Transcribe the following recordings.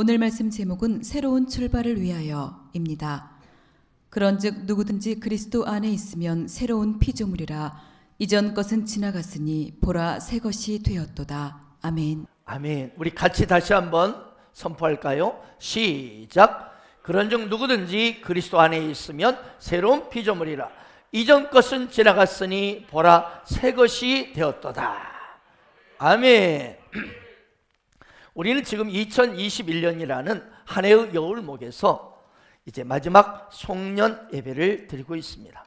오늘 말씀 제목은 새로운 출발을 위하여입니다. 그런즉 누구든지 그리스도 안에 있으면 새로운 피조물이라 이전 것은 지나갔으니 보라 새 것이 되었도다. 아멘. 아멘. 우리 같이 다시 한번 선포할까요? 시작. 그런즉 누구든지 그리스도 안에 있으면 새로운 피조물이라 이전 것은 지나갔으니 보라 새 것이 되었도다. 아멘. 우리는 지금 2021년이라는 한 해의 여울목에서 이제 마지막 송년 예배를 드리고 있습니다.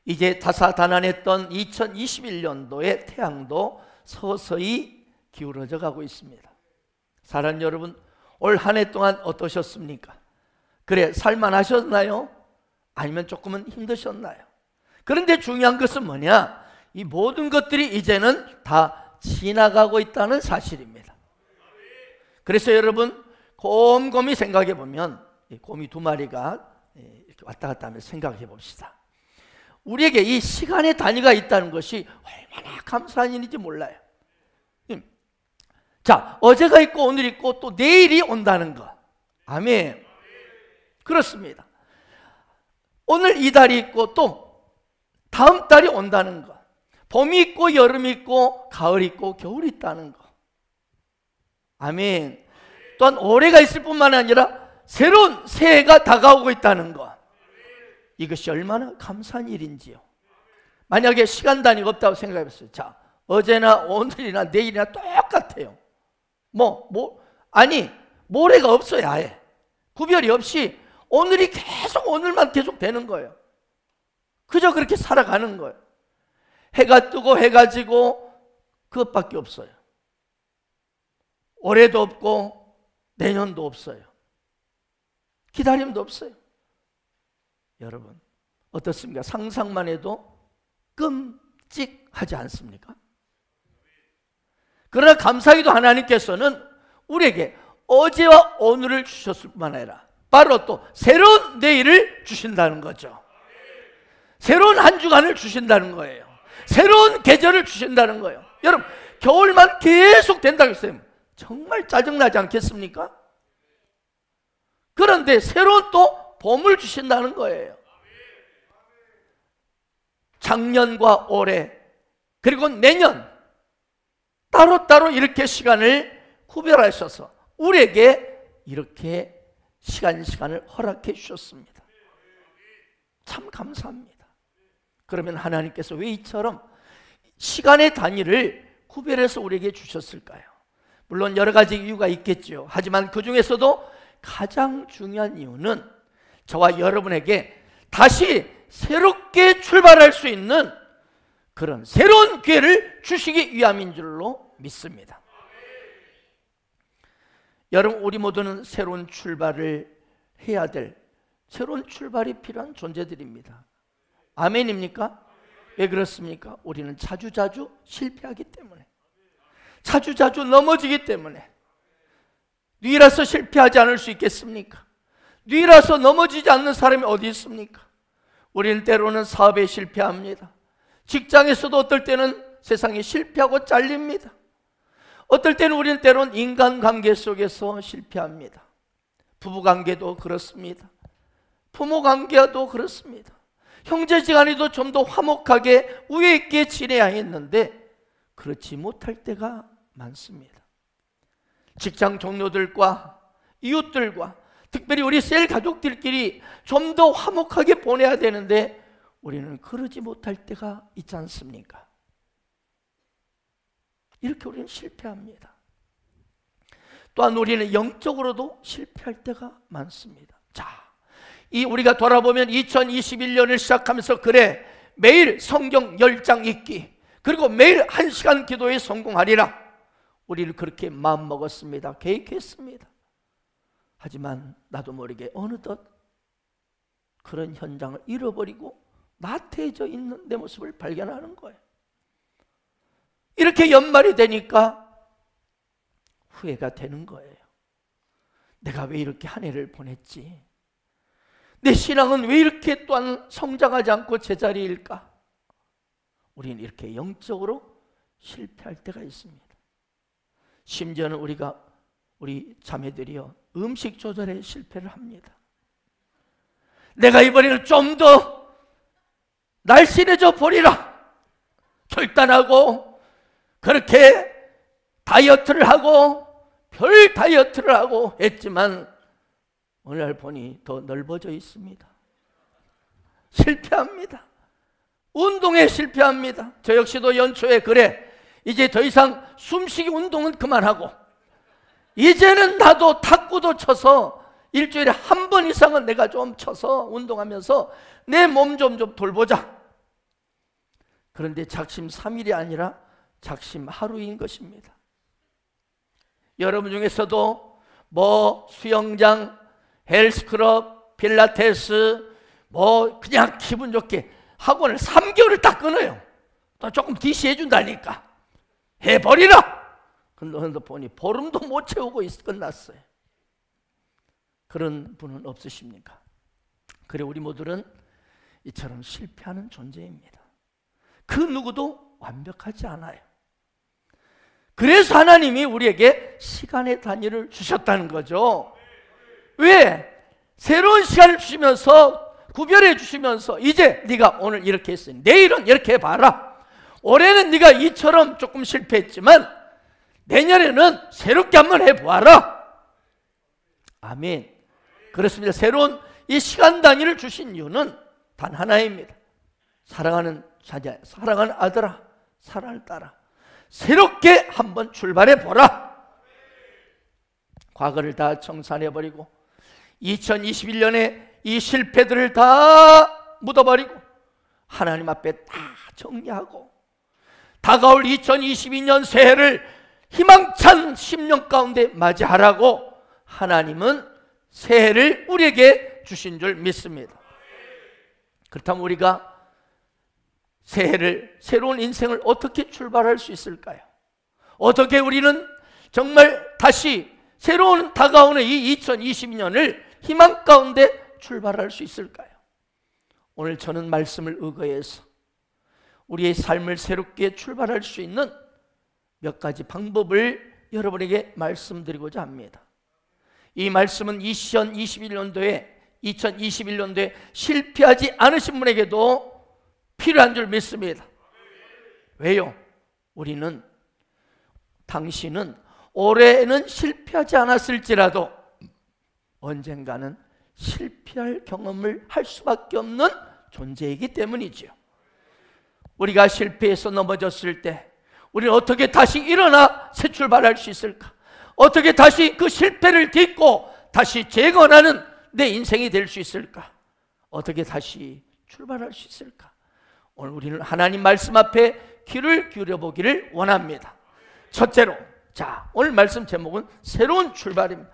이제 다사다난했던 2021년도의 태양도 서서히 기울어져 가고 있습니다. 사랑하는 여러분, 올 한 해 동안 어떠셨습니까? 그래, 살만하셨나요? 아니면 조금은 힘드셨나요? 그런데 중요한 것은 뭐냐? 이 모든 것들이 이제는 다 지나가고 있다는 사실입니다. 그래서 여러분, 곰곰이 생각해 보면, 곰이 두 마리가 이렇게 왔다 갔다 하면서 생각해 봅시다. 우리에게 이 시간의 단위가 있다는 것이 얼마나 감사한 일인지 몰라요. 자, 어제가 있고 오늘 있고 또 내일이 온다는 것. 아멘. 그렇습니다. 오늘 이 달이 있고 또 다음 달이 온다는 것. 봄이 있고 여름이 있고 가을이 있고 겨울이 있다는 것. 아멘. 또한 올해가 있을 뿐만 아니라 새로운 새해가 다가오고 있다는 것. 이것이 얼마나 감사한 일인지요. 만약에 시간 단위가 없다고 생각해 보세요. 자, 어제나 오늘이나 내일이나 똑같아요. 아니, 모레가 없어요. 아예 구별이 없이 오늘이 계속 오늘만 계속 되는 거예요. 그저 그렇게 살아가는 거예요. 해가 뜨고 해가 지고 그것밖에 없어요. 올해도 없고 내년도 없어요. 기다림도 없어요. 여러분, 어떻습니까? 상상만 해도 끔찍하지 않습니까? 그러나 감사히도 하나님께서는 우리에게 어제와 오늘을 주셨을 뿐만 아니라 바로 또 새로운 내일을 주신다는 거죠. 새로운 한 주간을 주신다는 거예요. 새로운 계절을 주신다는 거예요. 여러분, 겨울만 계속 된다고 했어요. 정말 짜증나지 않겠습니까? 그런데 새로운 또 봄을 주신다는 거예요. 작년과 올해 그리고 내년 따로따로 이렇게 시간을 구별하셔서 우리에게 이렇게 시간을 허락해 주셨습니다. 참 감사합니다. 그러면 하나님께서 왜 이처럼 시간의 단위를 구별해서 우리에게 주셨을까요? 물론 여러 가지 이유가 있겠죠. 하지만 그 중에서도 가장 중요한 이유는 저와 여러분에게 다시 새롭게 출발할 수 있는 그런 새로운 기회를 주시기 위함인 줄로 믿습니다. 여러분, 우리 모두는 새로운 출발을 해야 될 새로운 출발이 필요한 존재들입니다. 아멘입니까? 왜 그렇습니까? 우리는 자주자주 실패하기 때문에, 자주자주 넘어지기 때문에. 뉘라서 실패하지 않을 수 있겠습니까? 뉘라서 넘어지지 않는 사람이 어디 있습니까? 우리는 때로는 사업에 실패합니다. 직장에서도 어떨 때는 세상에 실패하고 잘립니다. 어떨 때는 우리는 때로는 인간관계 속에서 실패합니다. 부부관계도 그렇습니다. 부모관계도 그렇습니다. 형제지간에도 좀 더 화목하게 우애 있게 지내야 했는데 그렇지 못할 때가 많습니다. 직장 동료들과 이웃들과 특별히 우리 셀 가족들끼리 좀 더 화목하게 보내야 되는데 우리는 그러지 못할 때가 있지 않습니까? 이렇게 우리는 실패합니다. 또한 우리는 영적으로도 실패할 때가 많습니다. 자, 이 우리가 돌아보면 2021년을 시작하면서 그래, 매일 성경 10장 읽기 그리고 매일 1시간 기도에 성공하리라 우리를 그렇게 마음먹었습니다. 계획했습니다. 하지만 나도 모르게 어느덧 그런 현장을 잃어버리고 나태해져 있는 내 모습을 발견하는 거예요. 이렇게 연말이 되니까 후회가 되는 거예요. 내가 왜 이렇게 한 해를 보냈지? 내 신앙은 왜 이렇게 또한 성장하지 않고 제자리일까? 우리는 이렇게 영적으로 실패할 때가 있습니다. 심지어는 우리 자매들이요, 음식 조절에 실패를 합니다. 내가 이번에는 좀 더 날씬해져 보리라 결단하고 그렇게 다이어트를 하고 별 다이어트를 하고 했지만 오늘날 보니 더 넓어져 있습니다. 실패합니다. 운동에 실패합니다. 저 역시도 연초에 그래, 이제 더 이상 숨쉬기 운동은 그만하고 이제는 나도 탁구도 쳐서 일주일에 한 번 이상은 내가 좀 쳐서 운동하면서 내 몸 좀 돌보자. 그런데 작심 3일이 아니라 작심 하루인 것입니다. 여러분 중에서도 뭐 수영장, 헬스클럽, 필라테스 뭐 그냥 기분 좋게 학원을 3개월을 딱 끊어요. 또 조금 디시해 준다니까 해버리라. 그런데 보니 보름도 못 채우고 끝났어요. 그런 분은 없으십니까? 그래, 우리 모두는 이처럼 실패하는 존재입니다. 그 누구도 완벽하지 않아요. 그래서 하나님이 우리에게 시간의 단위를 주셨다는 거죠. 왜? 새로운 시간을 주시면서 구별해 주시면서 이제 네가 오늘 이렇게 했으니 내일은 이렇게 해봐라. 올해는 네가 이처럼 조금 실패했지만 내년에는 새롭게 한번 해보아라. 아멘. 그렇습니다. 새로운 이 시간 단위를 주신 이유는 단 하나입니다. 사랑하는 자녀, 사랑하는 아들아, 사랑하는 딸아, 새롭게 한번 출발해 보라. 과거를 다 청산해버리고 2021년에 이 실패들을 다 묻어버리고 하나님 앞에 다 정리하고 다가올 2022년 새해를 희망찬 10년 가운데 맞이하라고 하나님은 새해를 우리에게 주신 줄 믿습니다. 그렇다면 우리가 새해를, 새로운 인생을 어떻게 출발할 수 있을까요? 어떻게 우리는 정말 다시 새로운 다가오는 이 2022년을 희망 가운데 출발할 수 있을까요? 오늘 저는 말씀을 의거해서 우리의 삶을 새롭게 출발할 수 있는 몇 가지 방법을 여러분에게 말씀드리고자 합니다. 이 말씀은 2021년도에 실패하지 않으신 분에게도 필요한 줄 믿습니다. 왜요? 당신은 올해는 실패하지 않았을지라도 언젠가는 실패할 경험을 할 수밖에 없는 존재이기 때문이지요. 우리가 실패해서 넘어졌을 때 우리는 어떻게 다시 일어나 새 출발할 수 있을까? 어떻게 다시 그 실패를 딛고 다시 재건하는 내 인생이 될 수 있을까? 어떻게 다시 출발할 수 있을까? 오늘 우리는 하나님 말씀 앞에 귀를 기울여 보기를 원합니다. 첫째로, 자, 오늘 말씀 제목은 새로운 출발입니다.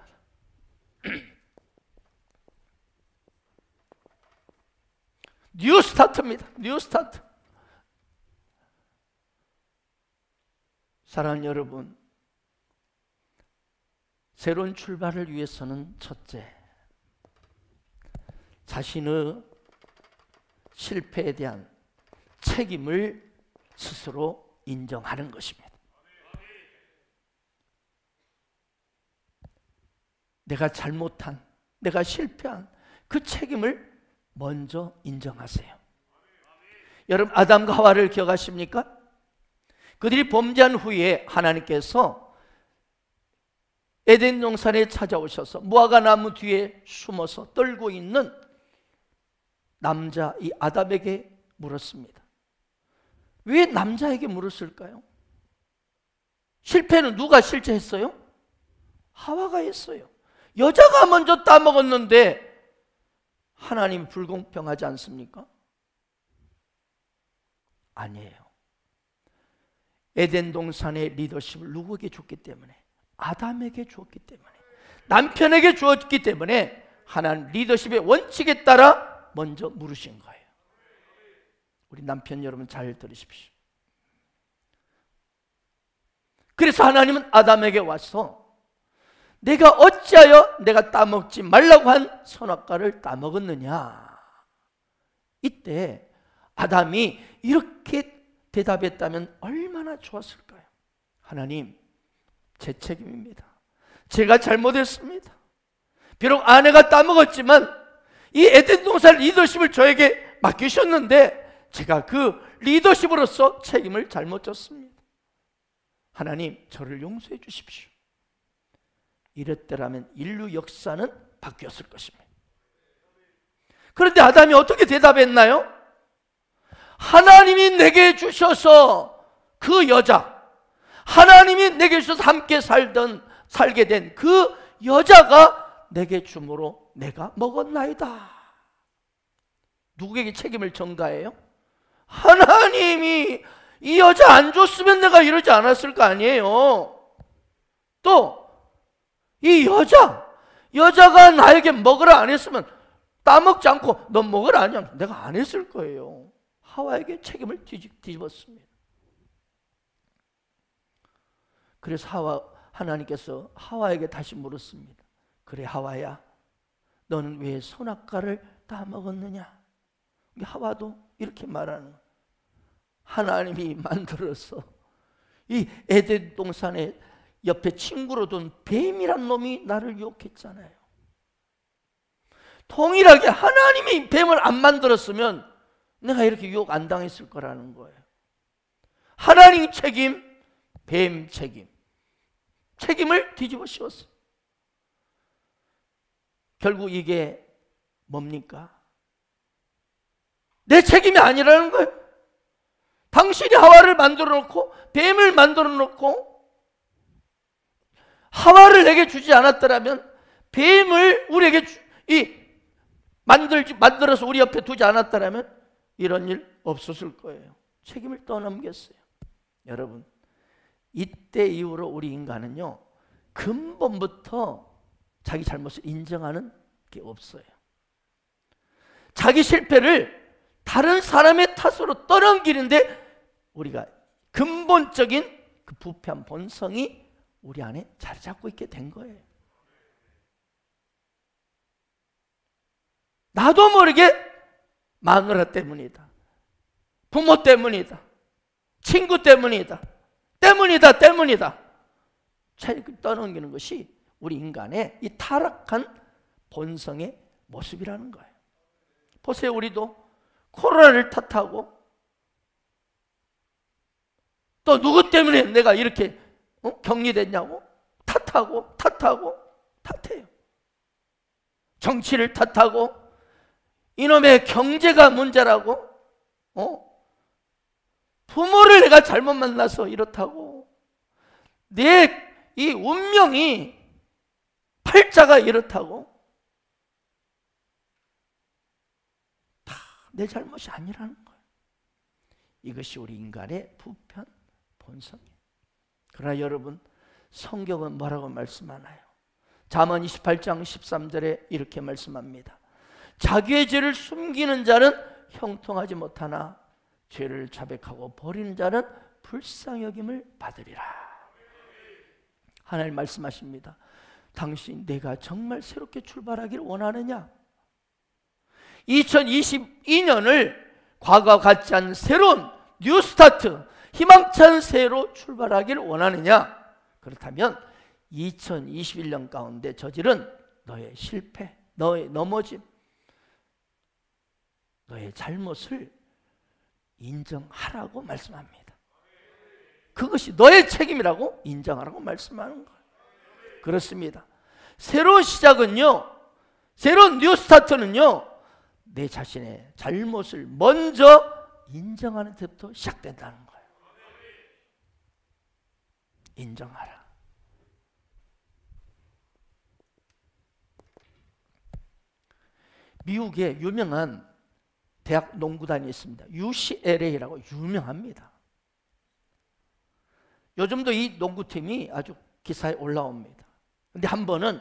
뉴 스타트입니다. 뉴 스타트. 사랑하는 여러분, 새로운 출발을 위해서는 첫째, 자신의 실패에 대한 책임을 스스로 인정하는 것입니다. 내가 잘못한, 내가 실패한 그 책임을 먼저 인정하세요. 여러분, 아담과 하와를 기억하십니까? 그들이 범죄한 후에 하나님께서 에덴 동산에 찾아오셔서 무화과 나무 뒤에 숨어서 떨고 있는 남자 이 아담에게 물었습니다. 왜 남자에게 물었을까요? 실패는 누가 실제 했어요? 하와가 했어요. 여자가 먼저 따먹었는데 하나님 불공평하지 않습니까? 아니에요. 에덴 동산의 리더십을 누구에게 줬기 때문에? 아담에게 주었기 때문에, 남편에게 주었기 때문에 하나님 리더십의 원칙에 따라 먼저 물으신 거예요. 우리 남편 여러분 잘 들으십시오. 그래서 하나님은 아담에게 와서 내가 어찌하여 내가 따먹지 말라고 한 선악과를 따먹었느냐. 이때 아담이 이렇게 대답했다면 얼마나 좋았을까요? 하나님, 제 책임입니다. 제가 잘못했습니다. 비록 아내가 따먹었지만 이 에덴 동산 리더십을 저에게 맡기셨는데 제가 그 리더십으로서 책임을 잘못 졌습니다. 하나님, 저를 용서해 주십시오. 이랬더라면 인류 역사는 바뀌었을 것입니다. 그런데 아담이 어떻게 대답했나요? 하나님이 내게 주셔서 그 여자, 하나님이 내게 주셔서 함께 살게 된 그 여자가 내게 주므로 내가 먹었나이다. 누구에게 책임을 전가해요? 하나님이 이 여자 안 줬으면 내가 이러지 않았을 거 아니에요. 또 이 여자가 나에게 먹으라 안 했으면 따먹지 않고 너 먹으라 하냐 내가 안 했을 거예요. 하와에게 책임을 뒤집었습니다. 그래서 하나님께서 하와에게 다시 물었습니다. 그래 하와야, 너는 왜 선악과를 따먹었느냐? 하와도 이렇게 말하는 거예요. 하나님이 만들어서 이 에덴 동산에 옆에 친구로 둔 뱀이란 놈이 나를 유혹했잖아요. 동일하게 하나님이 뱀을 안 만들었으면 내가 이렇게 유혹 안 당했을 거라는 거예요. 하나님 책임, 뱀 책임. 책임을 뒤집어 씌웠어요. 결국 이게 뭡니까? 내 책임이 아니라는 거예요. 당신이 하와를 만들어 놓고 뱀을 만들어 놓고 하와를 내게 주지 않았더라면, 뱀을 우리에게 만들어서 우리 옆에 두지 않았더라면 이런 일 없었을 거예요. 책임을 떠넘겼어요. 여러분, 이때 이후로 우리 인간은요, 근본부터 자기 잘못을 인정하는 게 없어요. 자기 실패를 다른 사람의 탓으로 떠넘기는데 우리가 근본적인 그 부패한 본성이 우리 안에 자리 잡고 있게 된 거예요. 나도 모르게 마누라 때문이다, 부모 때문이다, 친구 때문이다, 책임 떠넘기는 것이 우리 인간의 이 타락한 본성의 모습이라는 거예요. 보세요, 우리도 코로나를 탓하고 또 누구 때문에 내가 이렇게 격리됐냐고 탓해요. 정치를 탓하고 이놈의 경제가 문제라고, 부모를 내가 잘못 만나서 이렇다고, 내 이 운명이 팔자가 이렇다고, 다 내 잘못이 아니라는 거예요. 이것이 우리 인간의 부편 본성이에요. 그러나 여러분, 성경은 뭐라고 말씀하나요? 잠언 28장 13절에 이렇게 말씀합니다. 자기의 죄를 숨기는 자는 형통하지 못하나 죄를 자백하고 버리는 자는 불쌍히 여김을 받으리라. 하나님 말씀하십니다. 당신 내가 정말 새롭게 출발하기를 원하느냐? 2022년을 과거와 같지 않은 새로운 뉴 스타트, 희망찬 새로 출발하기를 원하느냐? 그렇다면 2021년 가운데 저지른 너의 실패, 너의 넘어짐, 너의 잘못을 인정하라고 말씀합니다. 그것이 너의 책임이라고 인정하라고 말씀하는 거예요. 그렇습니다. 새로운 시작은요, 새로운 뉴 스타트는요, 내 자신의 잘못을 먼저 인정하는 데부터 시작된다는 거예요. 인정하라. 미국에 유명한 대학 농구단이 있습니다. UCLA라고 유명합니다. 요즘도 이 농구팀이 아주 기사에 올라옵니다. 근데 한 번은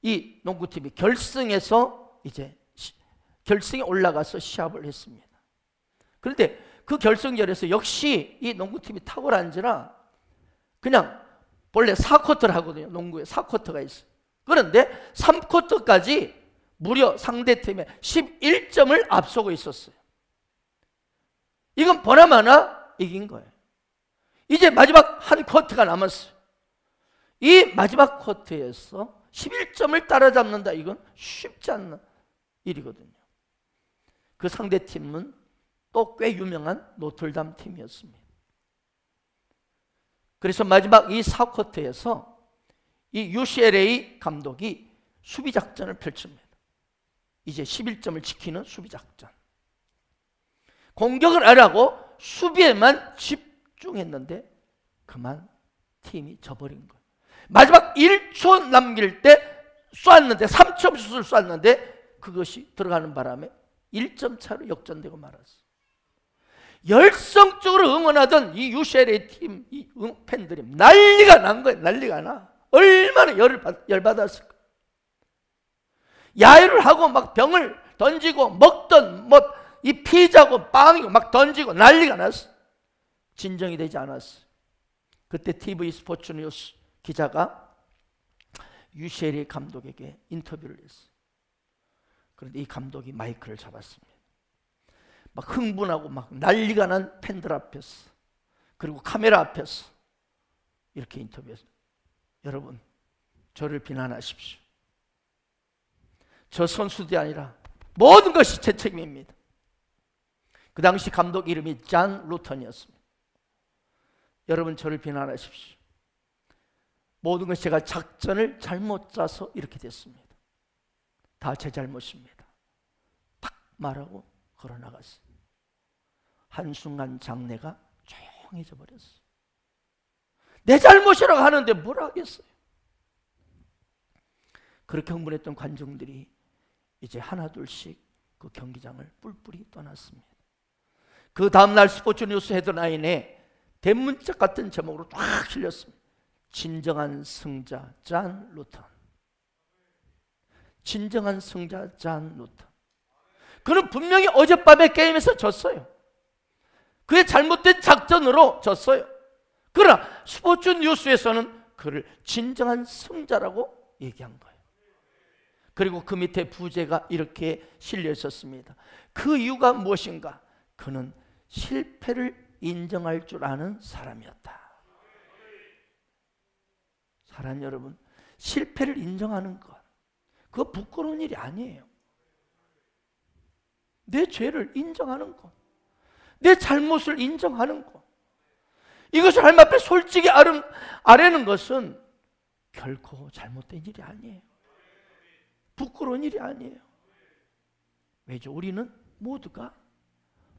이 농구팀이 결승에서 이제 결승에 올라가서 시합을 했습니다. 그런데 그 결승전에서 역시 이 농구팀이 탁월한지라 그냥 원래 4쿼터를 하거든요. 농구에 4쿼터가 있어요. 그런데 3쿼터까지 무려 상대팀에 11점을 앞서고 있었어요. 이건 보나마나 이긴 거예요. 이제 마지막 한 쿼터가 남았어요. 이 마지막 쿼터에서 11점을 따라잡는다, 이건 쉽지 않는 일이거든요. 그 상대팀은 또 꽤 유명한 노틀담 팀이었습니다. 그래서 마지막 이 4쿼터에서 이 UCLA 감독이 수비작전을 펼칩니다. 이제 11점을 지키는 수비작전. 공격을 안 하고 수비에만 집중했는데 그만 팀이 져버린 거예요. 마지막 1초 남길 때 쐈는데, 3점 슛을 쐈는데 그것이 들어가는 바람에 1점 차로 역전되고 말았어요. 열성적으로 응원하던 이 UCLA 팀 이 팬들이 난리가 난 거예요. 난리가 나. 얼마나 열받았을까. 야유를 하고 막 병을 던지고 먹던 이 피자고 빵이고 막 던지고 난리가 났어. 진정이 되지 않았어. 그때 TV 스포츠 뉴스 기자가 UCLA 감독에게 인터뷰를 했어요. 그런데 이 감독이 마이크를 잡았습니다. 막 흥분하고 막 난리가 난 팬들 앞에서, 그리고 카메라 앞에서 이렇게 인터뷰했어요. 여러분, 저를 비난하십시오. 저 선수들이 아니라 모든 것이 제 책임입니다. 그 당시 감독 이름이 존 루턴이었습니다. 여러분, 저를 비난하십시오. 모든 것이 제가 작전을 잘못 짜서 이렇게 됐습니다. 다 제 잘못입니다. 딱 말하고 걸어나갔어요. 한순간 장내가 조용해져 버렸어요. 내 잘못이라고 하는데 뭘 하겠어요. 그렇게 흥분했던 관중들이 이제 하나둘씩 그 경기장을 뿔뿔이 떠났습니다. 그 다음날 스포츠 뉴스 헤드라인에 대문짝 같은 제목으로 쫙 실렸습니다. 진정한 승자 존 루턴. 진정한 승자 존 루턴. 그는 분명히 어젯밤에 게임에서 졌어요. 그의 잘못된 작전으로 졌어요. 그러나 스포츠 뉴스에서는 그를 진정한 승자라고 얘기한 거예요. 그리고 그 밑에 부제가 이렇게 실려 있었습니다. 그 이유가 무엇인가? 그는 실패를 인정할 줄 아는 사람이었다. 사랑 여러분, 실패를 인정하는 것, 그거 부끄러운 일이 아니에요. 내 죄를 인정하는 것, 내 잘못을 인정하는 것, 이것을 하나님 앞에 솔직히 아뢰는 것은 결코 잘못된 일이 아니에요. 부끄러운 일이 아니에요. 왜죠? 우리는 모두가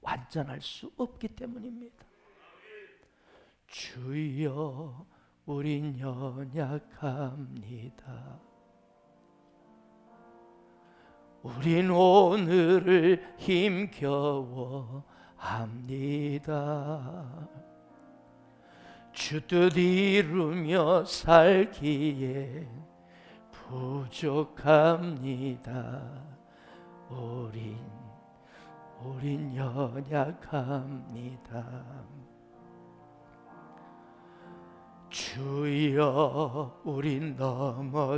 완전할 수 없기 때문입니다. 주여, 우린 연약합니다. 우린 오늘을 힘겨워 합니다. 주 뜻 이루며 살기에 부족합니다. 우린 연약합니다. 주여, 우린 넘어집니다.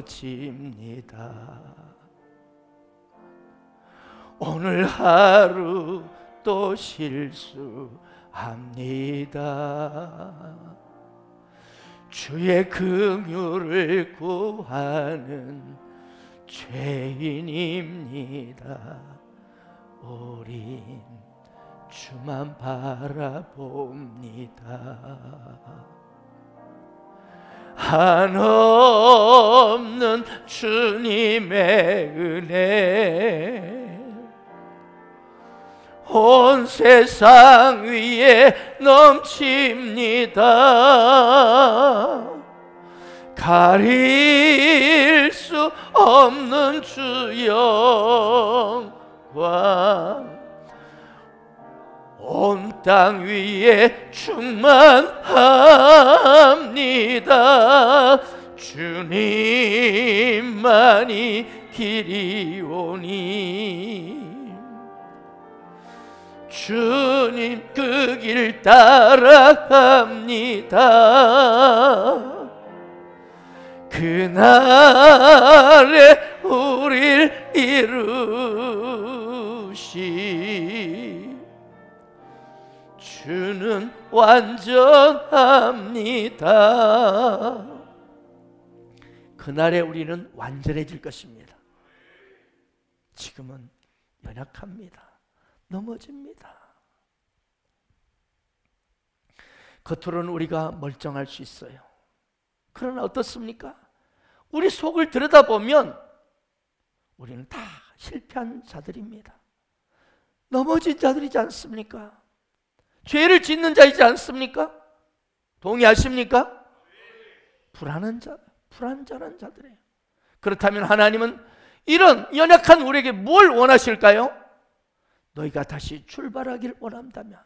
오늘 하루 또 실수합니다. 주의 긍휼을 구하는 죄인입니다. 우린 주만 바라봅니다. 한없는 주님의 은혜 온 세상 위에 넘칩니다. 가릴 수 없는 주 영광 온 땅 위에 충만합니다. 주님만이 길이오니 주님 그 길 따라갑니다. 그날에 우릴 이루시 주는 완전합니다. 그날에 우리는 완전해질 것입니다. 지금은 연약합니다. 넘어집니다. 겉으로는 우리가 멀쩡할 수 있어요. 그러나 어떻습니까? 우리 속을 들여다보면 우리는 다 실패한 자들입니다. 넘어진 자들이지 않습니까? 죄를 짓는 자이지 않습니까? 동의하십니까? 불완전한 자들이에요. 그렇다면 하나님은 이런 연약한 우리에게 뭘 원하실까요? 너희가 다시 출발하기를 원한다면,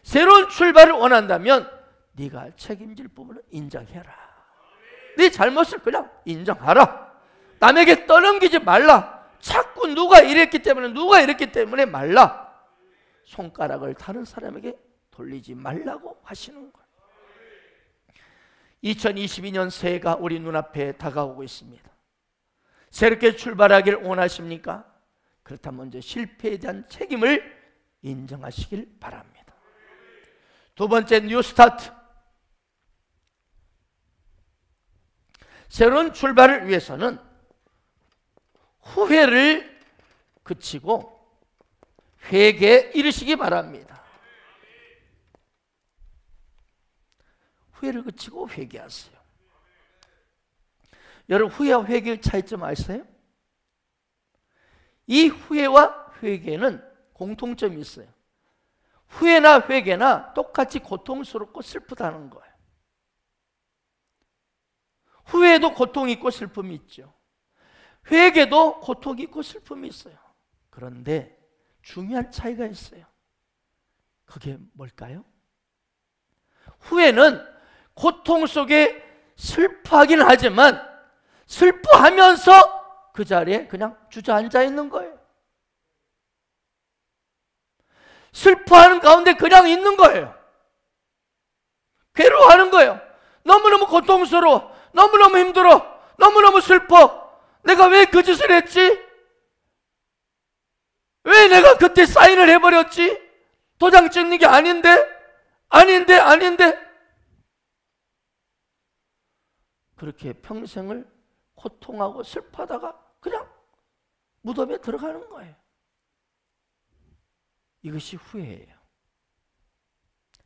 새로운 출발을 원한다면 네가 책임질 부분을 인정해라. 네 잘못을 그냥 인정하라. 남에게 떠넘기지 말라. 자꾸 누가 이랬기 때문에 말라. 손가락을 다른 사람에게 돌리지 말라고 하시는 거예요. 2022년 새해가 우리 눈앞에 다가오고 있습니다. 새롭게 출발하기를 원하십니까? 그렇다면 먼저 실패에 대한 책임을 인정하시길 바랍니다. 두 번째, 뉴 스타트. 새로운 출발을 위해서는 후회를 그치고 회개에 이르시기 바랍니다. 후회를 그치고 회개하세요. 여러분, 후회와 회개의 차이점 아세요? 이 후회와 회개는 공통점이 있어요. 후회나 회개나 똑같이 고통스럽고 슬프다는 거예요. 후회도 고통이 있고 슬픔이 있죠. 회개도 고통이 있고 슬픔이 있어요. 그런데 중요한 차이가 있어요. 그게 뭘까요? 후회는 고통 속에 슬퍼하긴 하지만 슬퍼하면서 그 자리에 그냥 주저앉아 있는 거예요. 슬퍼하는 가운데 그냥 있는 거예요. 괴로워하는 거예요. 너무너무 고통스러워. 너무너무 힘들어. 너무너무 슬퍼. 내가 왜 그 짓을 했지? 왜 내가 그때 사인을 해버렸지? 도장 찍는 게 아닌데? 그렇게 평생을 고통하고 슬퍼하다가 그냥 무덤에 들어가는 거예요. 이것이 후회예요.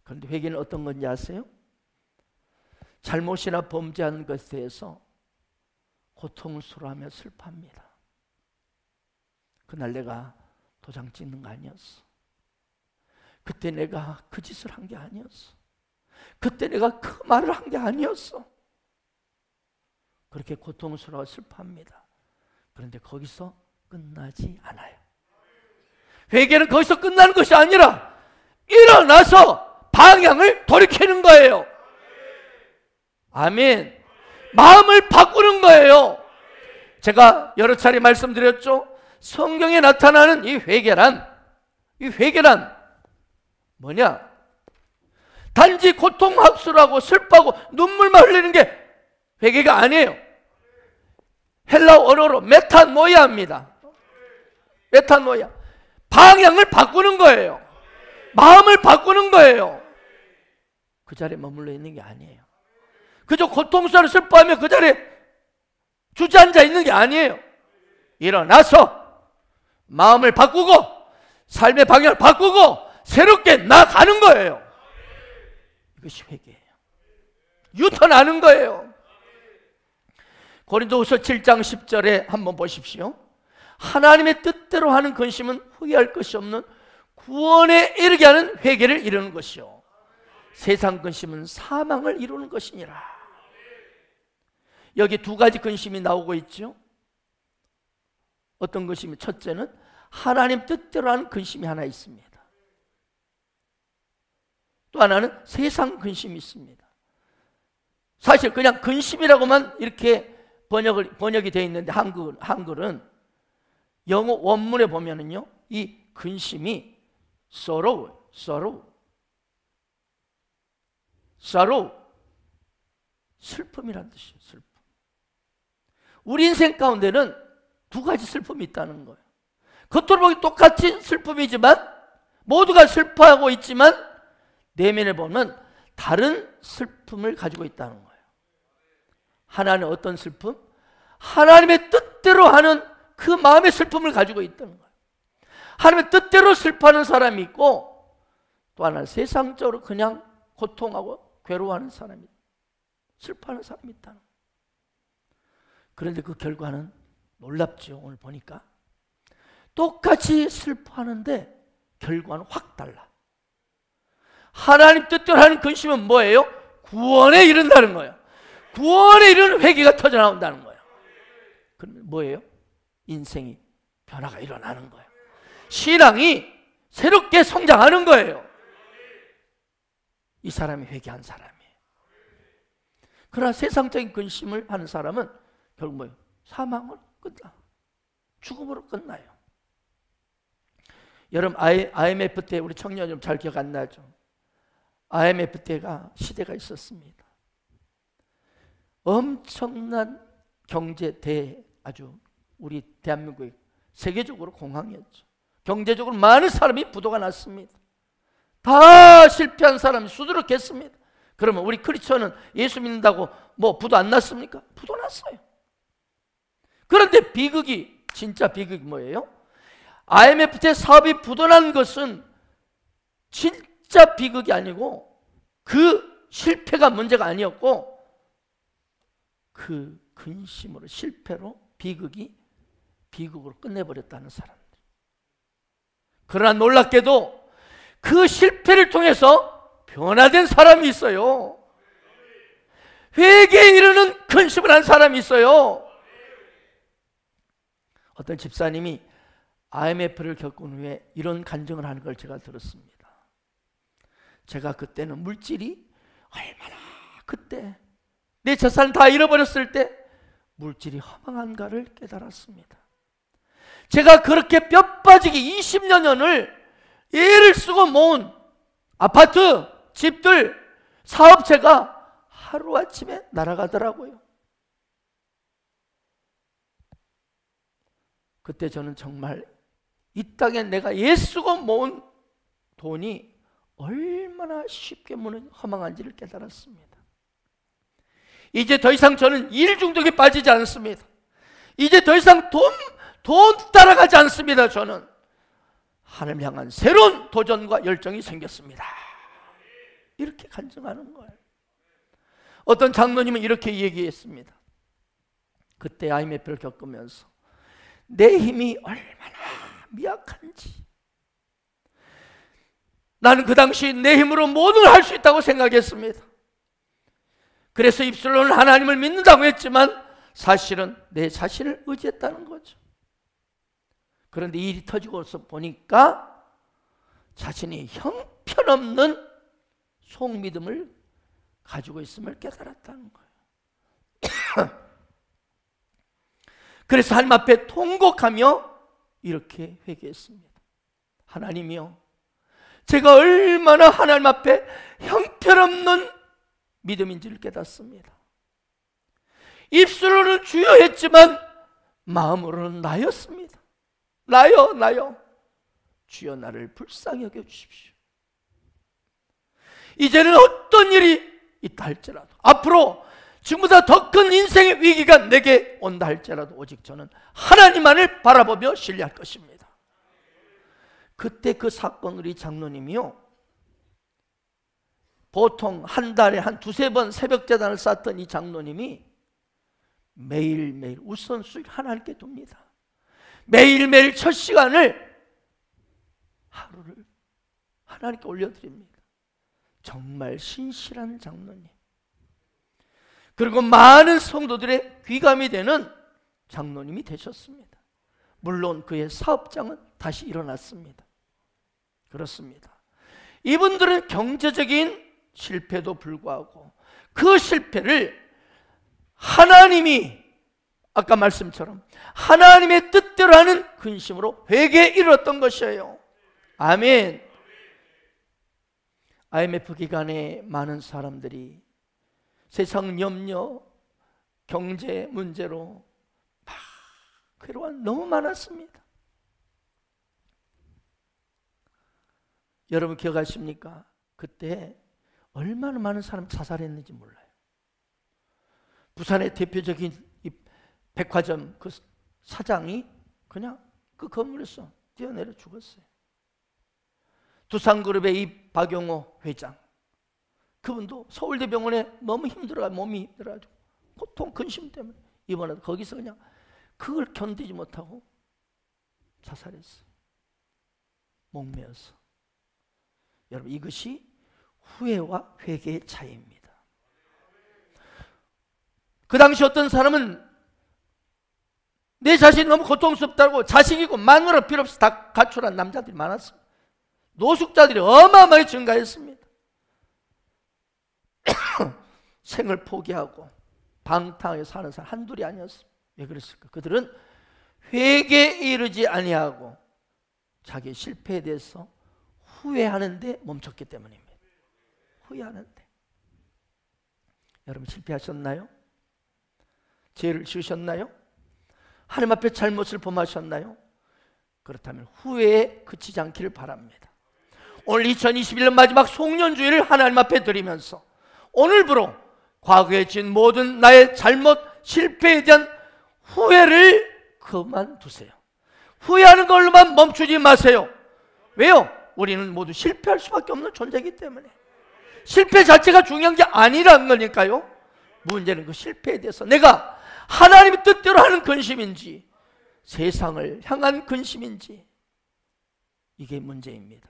그런데 회개는 어떤 건지 아세요? 잘못이나 범죄한 것에 대해서 고통스러워하며 슬퍼합니다. 그날 내가 도장 찍는 거 아니었어. 그때 내가 그 짓을 한 게 아니었어. 그때 내가 그 말을 한 게 아니었어. 그렇게 고통스러워 슬퍼합니다. 그런데 거기서 끝나지 않아요. 회개는 거기서 끝나는 것이 아니라 일어나서 방향을 돌이키는 거예요. 아멘. 마음을 바꾸는 거예요. 제가 여러 차례 말씀드렸죠. 성경에 나타나는 이 회개란 뭐냐? 단지 고통 합수하고 슬퍼하고 눈물만 흘리는 게 회개가 아니에요. 헬라어 언어로 메타노이아입니다. 메타노이아. 방향을 바꾸는 거예요. 마음을 바꾸는 거예요. 그 자리에 머물러 있는 게 아니에요. 그저 고통스러워 슬퍼하며 그 자리에 주저앉아 있는 게 아니에요. 일어나서 마음을 바꾸고 삶의 방향을 바꾸고 새롭게 나아가는 거예요. 이것이 회개예요. 유턴하는 거예요. 고린도후서 7장 10절에 한번 보십시오. 하나님의 뜻대로 하는 근심은 후회할 것이 없는 구원에 이르게 하는 회개를 이루는 것이요, 세상 근심은 사망을 이루는 것이니라. 여기 두 가지 근심이 나오고 있죠. 어떤 근심이? 첫째는 하나님 뜻대로 하는 근심이 하나 있습니다. 또 하나는 세상 근심이 있습니다. 사실 그냥 근심이라고만 이렇게 번역이 되어 있는데 한글은 영어 원문에 보면은요, 이 근심이 sorrow, 슬픔이란 뜻이에요. 슬픔. 우리 인생 가운데는 두 가지 슬픔이 있다는 거예요. 겉으로 보기 똑같이 슬픔이지만, 모두가 슬퍼하고 있지만 내면에 보면 다른 슬픔을 가지고 있다는 거예요. 하나는 어떤 슬픔? 하나님의 뜻대로 하는 그 마음의 슬픔을 가지고 있다는 거예요. 하나님의 뜻대로 슬퍼하는 사람이 있고, 또 하나는 세상적으로 그냥 고통하고 괴로워하는 사람이, 슬퍼하는 사람이 있다는 거예요. 그런데 그 결과는 놀랍죠. 오늘 보니까 똑같이 슬퍼하는데 결과는 확 달라. 하나님 뜻대로 하는 근심은 뭐예요? 구원에 이른다는 거예요. 구원에 이르는 회개가 터져나온다는 거예요. 그러면 뭐예요? 인생이 변화가 일어나는 거예요. 신앙이 새롭게 성장하는 거예요. 이 사람이 회개한 사람이에요. 그러나 세상적인 근심을 하는 사람은 결국 뭐예요? 사망으로 끝나. 죽음으로 끝나요. 여러분, IMF 때 우리 청년 좀 잘 기억 안 나죠? IMF 때가 시대가 있었습니다. 엄청난 경제 아주 우리 대한민국이 세계적으로 공황이었죠. 경제적으로 많은 사람이 부도가 났습니다. 다 실패한 사람이 수두룩했습니다. 그러면 우리 크리스천은 예수 믿는다고 뭐 부도 안 났습니까? 부도 났어요. 그런데 비극이, 진짜 비극이 뭐예요? IMF 때 사업이 부도난 것은 진짜 비극이 아니고, 그 실패가 문제가 아니었고, 그 근심으로, 실패로 비극으로 끝내버렸다는 사람들. 그러나 놀랍게도 그 실패를 통해서 변화된 사람이 있어요. 회개에 이르는 근심을 한 사람이 있어요. 어떤 집사님이 IMF를 겪은 후에 이런 간증을 하는 걸 제가 들었습니다. 제가 그때는 물질이 얼마나, 그때 내 재산 다 잃어버렸을 때 물질이 허망한가를 깨달았습니다. 제가 그렇게 뼈 빠지게 20여 년을 애를 쓰고 모은 아파트, 집들, 사업체가 하루아침에 날아가더라고요. 그때 저는 정말 이 땅에 내가 애쓰고 모은 돈이 얼마나 쉽게 허망한지를 깨달았습니다. 이제 더 이상 저는 일 중독에 빠지지 않습니다. 이제 더 이상 돈 따라가지 않습니다. 저는 하나님 향한 새로운 도전과 열정이 생겼습니다. 이렇게 간증하는 거예요. 어떤 장로님은 이렇게 얘기했습니다. 그때 IMF를 겪으면서 내 힘이 얼마나 미약한지, 나는 그 당시 내 힘으로 모든 걸 할 수 있다고 생각했습니다. 그래서 입술로는 하나님을 믿는다고 했지만 사실은 내 자신을 의지했다는 거죠. 그런데 일이 터지고서 보니까 자신이 형편없는 속믿음을 가지고 있음을 깨달았다는 거예요. 그래서 하나님 앞에 통곡하며 이렇게 회개했습니다. 하나님이요, 제가 얼마나 하나님 앞에 형편없는 믿음인지를 깨닫습니다. 입술로는 주여 했지만 마음으로는 나였습니다. 나요. 주여 나를 불쌍히 여겨주십시오. 이제는 어떤 일이 있다 할지라도, 앞으로 지금보다 더 큰 인생의 위기가 내게 온다 할지라도 오직 저는 하나님만을 바라보며 신뢰할 것입니다. 그때 그 사건으로 이 장로님이요, 보통 한 달에 한 두세 번 새벽 제단을 쌓던 이 장로님이 매일매일 우선순위를 하나님께 둡니다. 매일매일 첫 시간을, 하루를 하나님께 올려드립니다. 정말 신실한 장로님, 그리고 많은 성도들의 귀감이 되는 장로님이 되셨습니다. 물론 그의 사업장은 다시 일어났습니다. 그렇습니다. 이분들은 경제적인 실패도 불구하고 그 실패를 하나님이 아까 말씀처럼 하나님의 뜻대로 하는 근심으로 회개에 이르렀던 것이에요. 아멘. IMF 기간에 많은 사람들이 세상 염려, 경제 문제로 막 괴로운 너무 많았습니다. 여러분 기억하십니까? 그때 얼마나 많은 사람이 자살했는지 몰라요. 부산의 대표적인 백화점 그 사장이 그냥 그 건물에서 뛰어내려 죽었어요. 두산그룹의 이 박용호 회장, 그분도 서울대병원에 너무 힘들어가지고 몸이 힘들어가지고 고통 근심 때문에 입원해서 거기서 그냥 그걸 견디지 못하고 자살했어요. 목매어서. 여러분, 이것이 후회와 회개의 차이입니다. 그 당시 어떤 사람은 내 자신이 너무 고통스럽다고 자식이고 마누라 필요 없이 다 가출한 남자들이 많았습니다. 노숙자들이 어마어마하게 증가했습니다. 생을 포기하고 방탕하게 사는 사람 한둘이 아니었습니다. 왜 그랬을까? 그들은 회개에 이르지 아니하고 자기의 실패에 대해서 후회하는데 멈췄기 때문입니다. 후회하는데. 여러분, 실패하셨나요? 죄를 지으셨나요? 하나님 앞에 잘못을 범하셨나요? 그렇다면 후회에 그치지 않기를 바랍니다. 오늘 2021년 마지막 송년주일을 하나님 앞에 드리면서 오늘부로 과거에 지은 모든 나의 잘못, 실패에 대한 후회를 그만두세요. 후회하는 걸로만 멈추지 마세요. 왜요? 우리는 모두 실패할 수밖에 없는 존재이기 때문에. 실패 자체가 중요한 게 아니라는 거니까요. 문제는 그 실패에 대해서 내가 하나님의 뜻대로 하는 근심인지 세상을 향한 근심인지, 이게 문제입니다.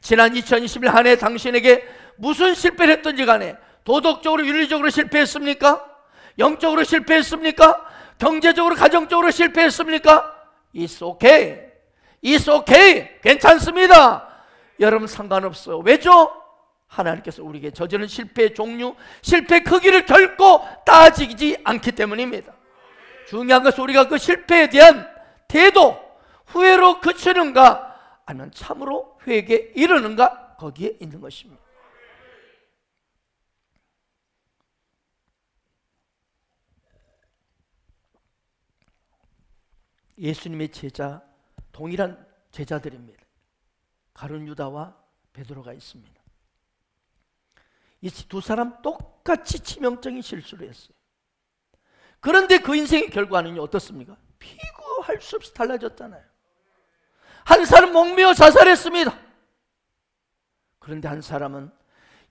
지난 2021 한 해 당신에게 무슨 실패를 했던지 간에 도덕적으로 윤리적으로 실패했습니까? 영적으로 실패했습니까? 경제적으로 가정적으로 실패했습니까? It's okay. It's okay. 괜찮습니다. 여러분, 상관없어요. 왜죠? 하나님께서 우리에게 저지른 실패의 종류, 실패의 크기를 결코 따지지 않기 때문입니다. 중요한 것은 우리가 그 실패에 대한 태도, 후회로 그치는가 아니면 참으로 회개에 이르는가, 거기에 있는 것입니다. 예수님의 제자, 동일한 제자들입니다. 가룟 유다와 베드로가 있습니다. 이 두 사람 똑같이 치명적인 실수를 했어요. 그런데 그 인생의 결과는요, 어떻습니까? 비교할 수 없이 달라졌잖아요. 한 사람은 목매어 자살했습니다. 그런데 한 사람은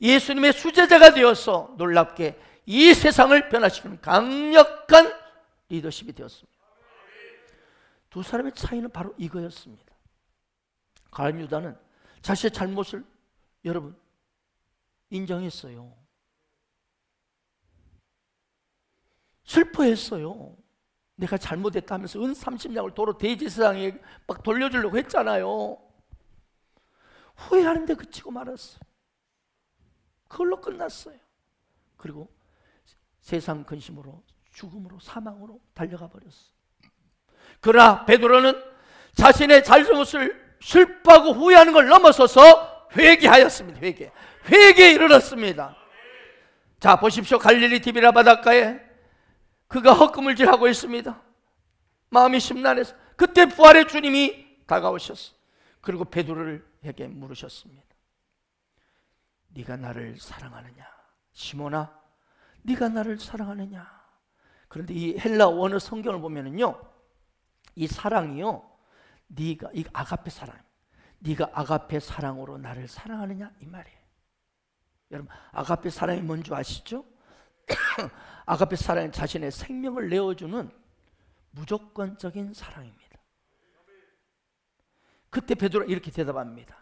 예수님의 수제자가 되어서 놀랍게 이 세상을 변화시키는 강력한 리더십이 되었습니다. 두 사람의 차이는 바로 이거였습니다. 가룟 유다는 자신의 잘못을 여러분 인정했어요. 슬퍼했어요. 내가 잘못했다 하면서 은 30냥을 도로 대제사장에 막 돌려주려고 했잖아요. 후회하는데 그치고 말았어요. 그걸로 끝났어요. 그리고 세상 근심으로, 죽음으로, 사망으로 달려가 버렸어요. 그러나 베드로는 자신의 잘못을 슬퍼하고 후회하는 걸 넘어서서 회개하였습니다. 회개에 이르렀습니다. 자, 보십시오. 갈릴리 디비라 바닷가에 그가 헛구물질하고 있습니다. 마음이 심란해서 그때 부활의 주님이 다가오셨어요. 그리고 베드로에게 물으셨습니다. 네가 나를 사랑하느냐? 시몬아, 네가 나를 사랑하느냐? 그런데 이 헬라 원어 성경을 보면은요, 이 사랑이요, 네가, 이 아가페 사랑, 네가 아가페 사랑으로 나를 사랑하느냐, 이 말이에요. 여러분, 아가페 사랑이 뭔지 아시죠? 아가페 사랑은 자신의 생명을 내어주는 무조건적인 사랑입니다. 그때 베드로가 이렇게 대답합니다.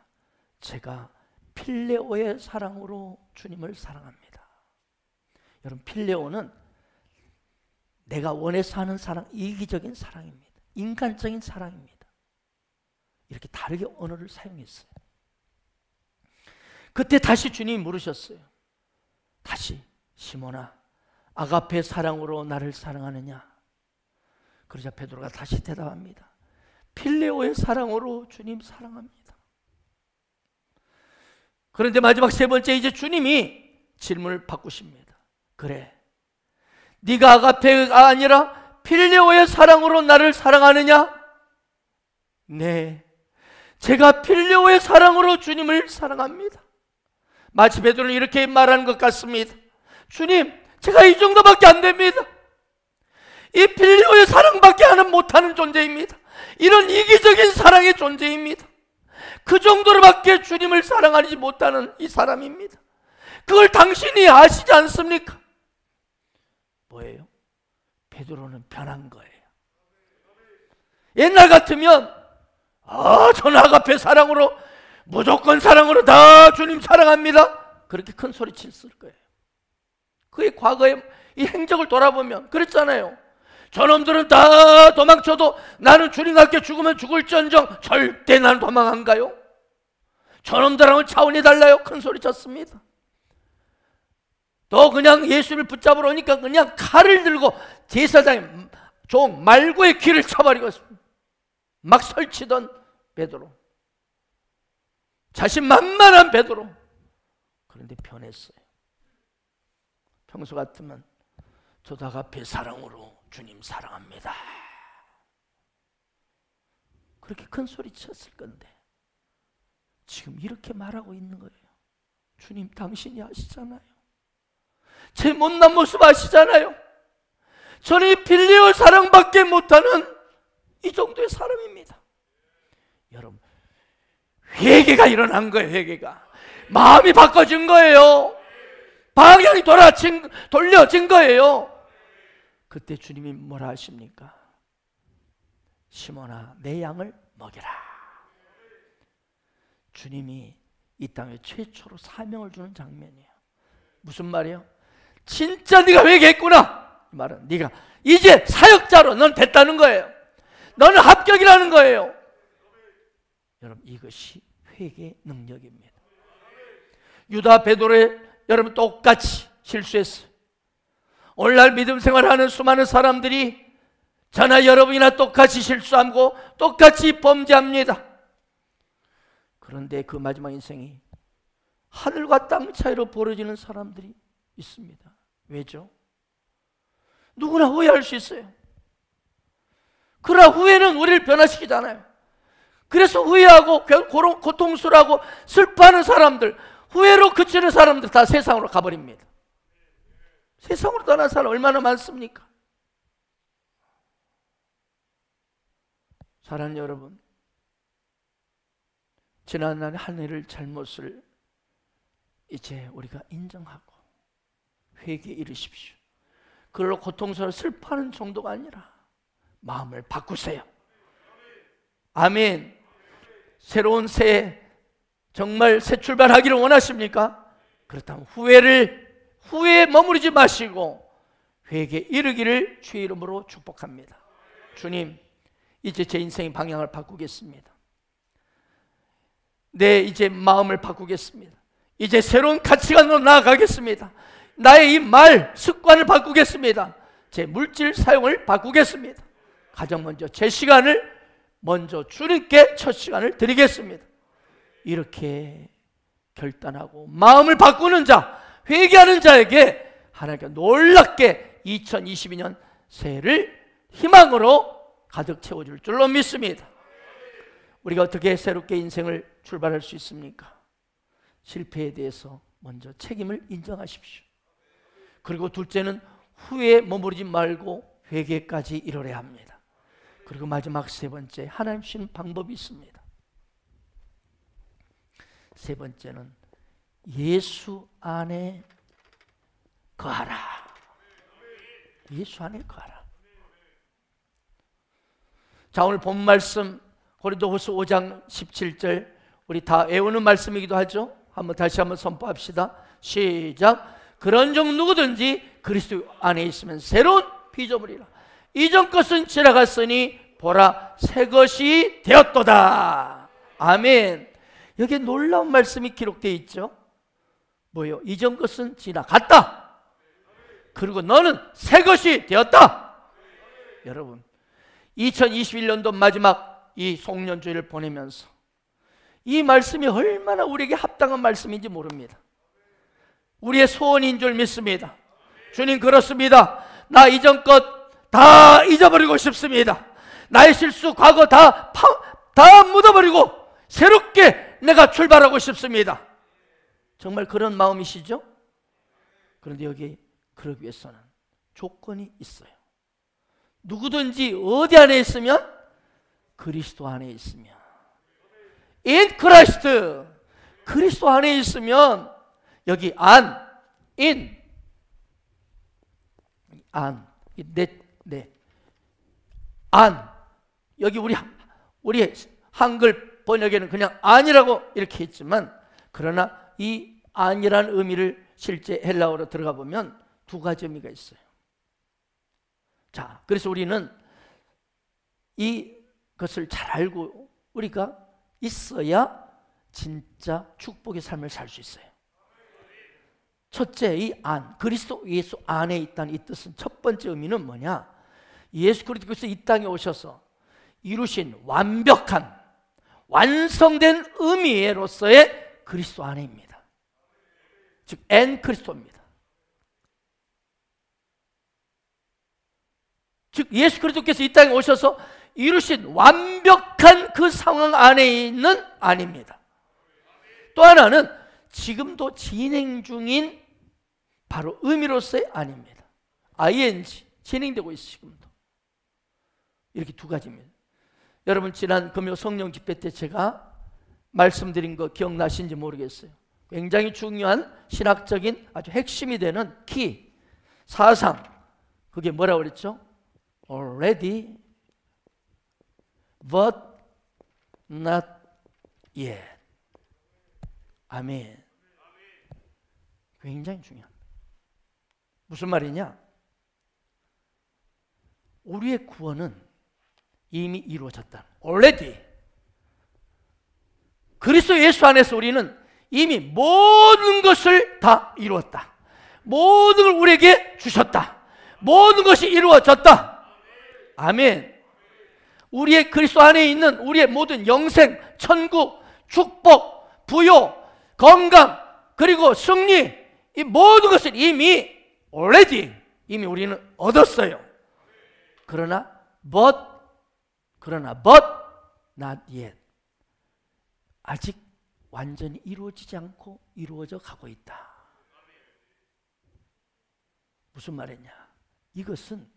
제가 필레오의 사랑으로 주님을 사랑합니다. 여러분, 필레오는 내가 원해서 하는 사랑, 이기적인 사랑입니다. 인간적인 사랑입니다. 이렇게 다르게 언어를 사용했어요. 그때 다시 주님이 물으셨어요. 다시, 시몬아, 아가페 사랑으로 나를 사랑하느냐? 그러자 베드로가 다시 대답합니다. 필레오의 사랑으로 주님 사랑합니다. 그런데 마지막 세 번째, 이제 주님이 질문을 바꾸십니다. 그래, 네가 아가페가 아니라 필레오의 사랑으로 나를 사랑하느냐? 네, 제가 필레오의 사랑으로 주님을 사랑합니다. 마치 베드로는 이렇게 말하는 것 같습니다. 주님, 제가 이 정도밖에 안 됩니다. 이 빌레오의 사랑밖에 못하는 존재입니다. 이런 이기적인 사랑의 존재입니다. 그 정도로밖에 주님을 사랑하지 못하는 이 사람입니다. 그걸 당신이 아시지 않습니까? 뭐예요? 베드로는 변한 거예요. 옛날 같으면 전 아가페 사랑으로, 무조건 사랑으로 다 주님 사랑합니다, 그렇게 큰 소리 쳤을 거예요. 그의 과거의 이 행적을 돌아보면 그랬잖아요. 저놈들은 다 도망쳐도 나는 주님과 함께 죽으면 죽을지언정 절대 나는 도망 안 가요. 저놈들하고는 차원이 달라요. 큰 소리 쳤습니다. 또 그냥 예수를 붙잡으러 오니까 그냥 칼을 들고 제사장의 종 말고의 귀를 쳐버리고 막 설치던 베드로, 자신만만한 베드로. 그런데 변했어요. 평소 같으면 저도 아가페 사랑으로 주님 사랑합니다, 그렇게 큰 소리 쳤을 건데 지금 이렇게 말하고 있는 거예요. 주님, 당신이 아시잖아요. 제 못난 모습 아시잖아요. 저는 이 빌레오 사랑밖에 못하는 이 정도의 사람입니다. 여러분, 회개가 일어난 거예요. 회개가 마음이 바꿔진 거예요. 방향이 돌려진 거예요. 그때 주님이 뭐라 하십니까? 시몬아, 내 양을 먹여라. 주님이 이 땅에 최초로 사명을 주는 장면이에요. 무슨 말이에요? 진짜 네가 회개했구나, 이 말은 네가 이제 사역자로 넌 됐다는 거예요. 너는 합격이라는 거예요. 여러분, 이것이 회개의 능력입니다. 유다, 베드로의 여러분 똑같이 실수했어요. 오늘날 믿음 생활하는 수많은 사람들이 저나 여러분이나 똑같이 실수하고 똑같이 범죄합니다. 그런데 그 마지막 인생이 하늘과 땅 차이로 벌어지는 사람들이 있습니다. 왜죠? 누구나 후회할 수 있어요. 그러나 후회는 우리를 변화시키잖아요. 그래서 후회하고 고통스러워하고 슬퍼하는 사람들, 후회로 그치는 사람들 다 세상으로 가버립니다. 세상으로 떠난 사람 얼마나 많습니까? 사랑하는 여러분, 지난날 한 해를 잘못을 이제 우리가 인정하고 회개에 이르십시오. 그걸로 고통스러워 슬퍼하는 정도가 아니라 마음을 바꾸세요. 아멘. 새로운 새해, 정말 새 출발하기를 원하십니까? 그렇다면 후회에 머무르지 마시고 회개에 이르기를 주의 이름으로 축복합니다. 주님, 이제 제 인생의 방향을 바꾸겠습니다. 이제 마음을 바꾸겠습니다. 이제 새로운 가치관으로 나아가겠습니다. 나의 이 말 습관을 바꾸겠습니다. 제 물질 사용을 바꾸겠습니다. 가장 먼저 제 시간을 먼저 주님께 첫 시간을 드리겠습니다. 이렇게 결단하고 마음을 바꾸는 자, 회개하는 자에게 하나님께 놀랍게 2022년 새해를 희망으로 가득 채워줄 줄로 믿습니다. 우리가 어떻게 새롭게 인생을 출발할 수 있습니까? 실패에 대해서 먼저 책임을 인정하십시오. 그리고 둘째는 후회에 머무르지 말고 회개까지 이르러야 합니다. 그리고 마지막 세 번째, 하나님 주시는 방법이 있습니다. 세 번째는 예수 안에 거하라. 예수 안에 거하라. 자, 오늘 본 말씀 고린도후서 5장 17절, 우리 다 외우는 말씀이기도 하죠. 다시 한번 선포합시다. 시작. 그런즉 누구든지 그리스도 안에 있으면 새로운 피조물이라. 이전 것은 지나갔으니 보라, 새 것이 되었도다. 아멘. 여기에 놀라운 말씀이 기록되어 있죠. 뭐요? 이전 것은 지나갔다. 그리고 너는 새 것이 되었다. 여러분, 2021년도 마지막 이 송년주일을 보내면서 이 말씀이 얼마나 우리에게 합당한 말씀인지 모릅니다. 우리의 소원인 줄 믿습니다. 주님, 그렇습니다. 나 이전 것 다 잊어버리고 싶습니다. 나의 실수, 과거 다 묻어버리고 새롭게 내가 출발하고 싶습니다. 정말 그런 마음이시죠? 그런데 여기 그러기 위해서는 조건이 있어요. 누구든지 어디 안에 있으면? 그리스도 안에 있으면. In Christ. 그리스도 안에 있으면 여기 안, in, 안, 안. 여기 우리 한글 번역에는 그냥 안이라고 이렇게 했지만, 그러나 이 안이라는 의미를 실제 헬라어로 들어가 보면 두 가지 의미가 있어요. 자, 그래서 우리는 이것을 잘 알고 우리가 있어야 진짜 축복의 삶을 살 수 있어요. 첫째, 이 안, 그리스도 예수 안에 있다는 이 뜻은 첫 번째 의미는 뭐냐? 예수 그리스도께서 이 땅에 오셔서 이루신 완벽한, 완성된 의미로서의 그리스도 안에입니다. 즉 엔 그리스도입니다. 즉 예수 그리스도께서 이 땅에 오셔서 이루신 완벽한 그 상황 안에 있는 안입니다. 또 하나는 지금도 진행 중인 바로 의미로서의 안입니다. ing, 진행되고 있어요. 지금도. 이렇게 두 가지입니다. 여러분 지난 금요 성령 집회 때 제가 말씀드린 거 기억나신지 모르겠어요. 굉장히 중요한 신학적인 아주 핵심이 되는 키, 사상, 그게 뭐라고 그랬죠? Already but not yet. 아멘. 굉장히 중요합니다. 무슨 말이냐? 우리의 구원은 이미 이루어졌다. Already. 그리스도 예수 안에서 우리는 이미 모든 것을 다 이루었다. 모든 걸 우리에게 주셨다. 모든 것이 이루어졌다. 아멘. 우리의 그리스도 안에 있는 우리의 모든 영생, 천국, 축복, 부요, 건강, 그리고 승리, 이 모든 것을 이미 already 이미 우리는 얻었어요. 그러나 but not yet. 아직 완전히 이루어지지 않고 이루어져 가고 있다. 무슨 말이냐? 이것은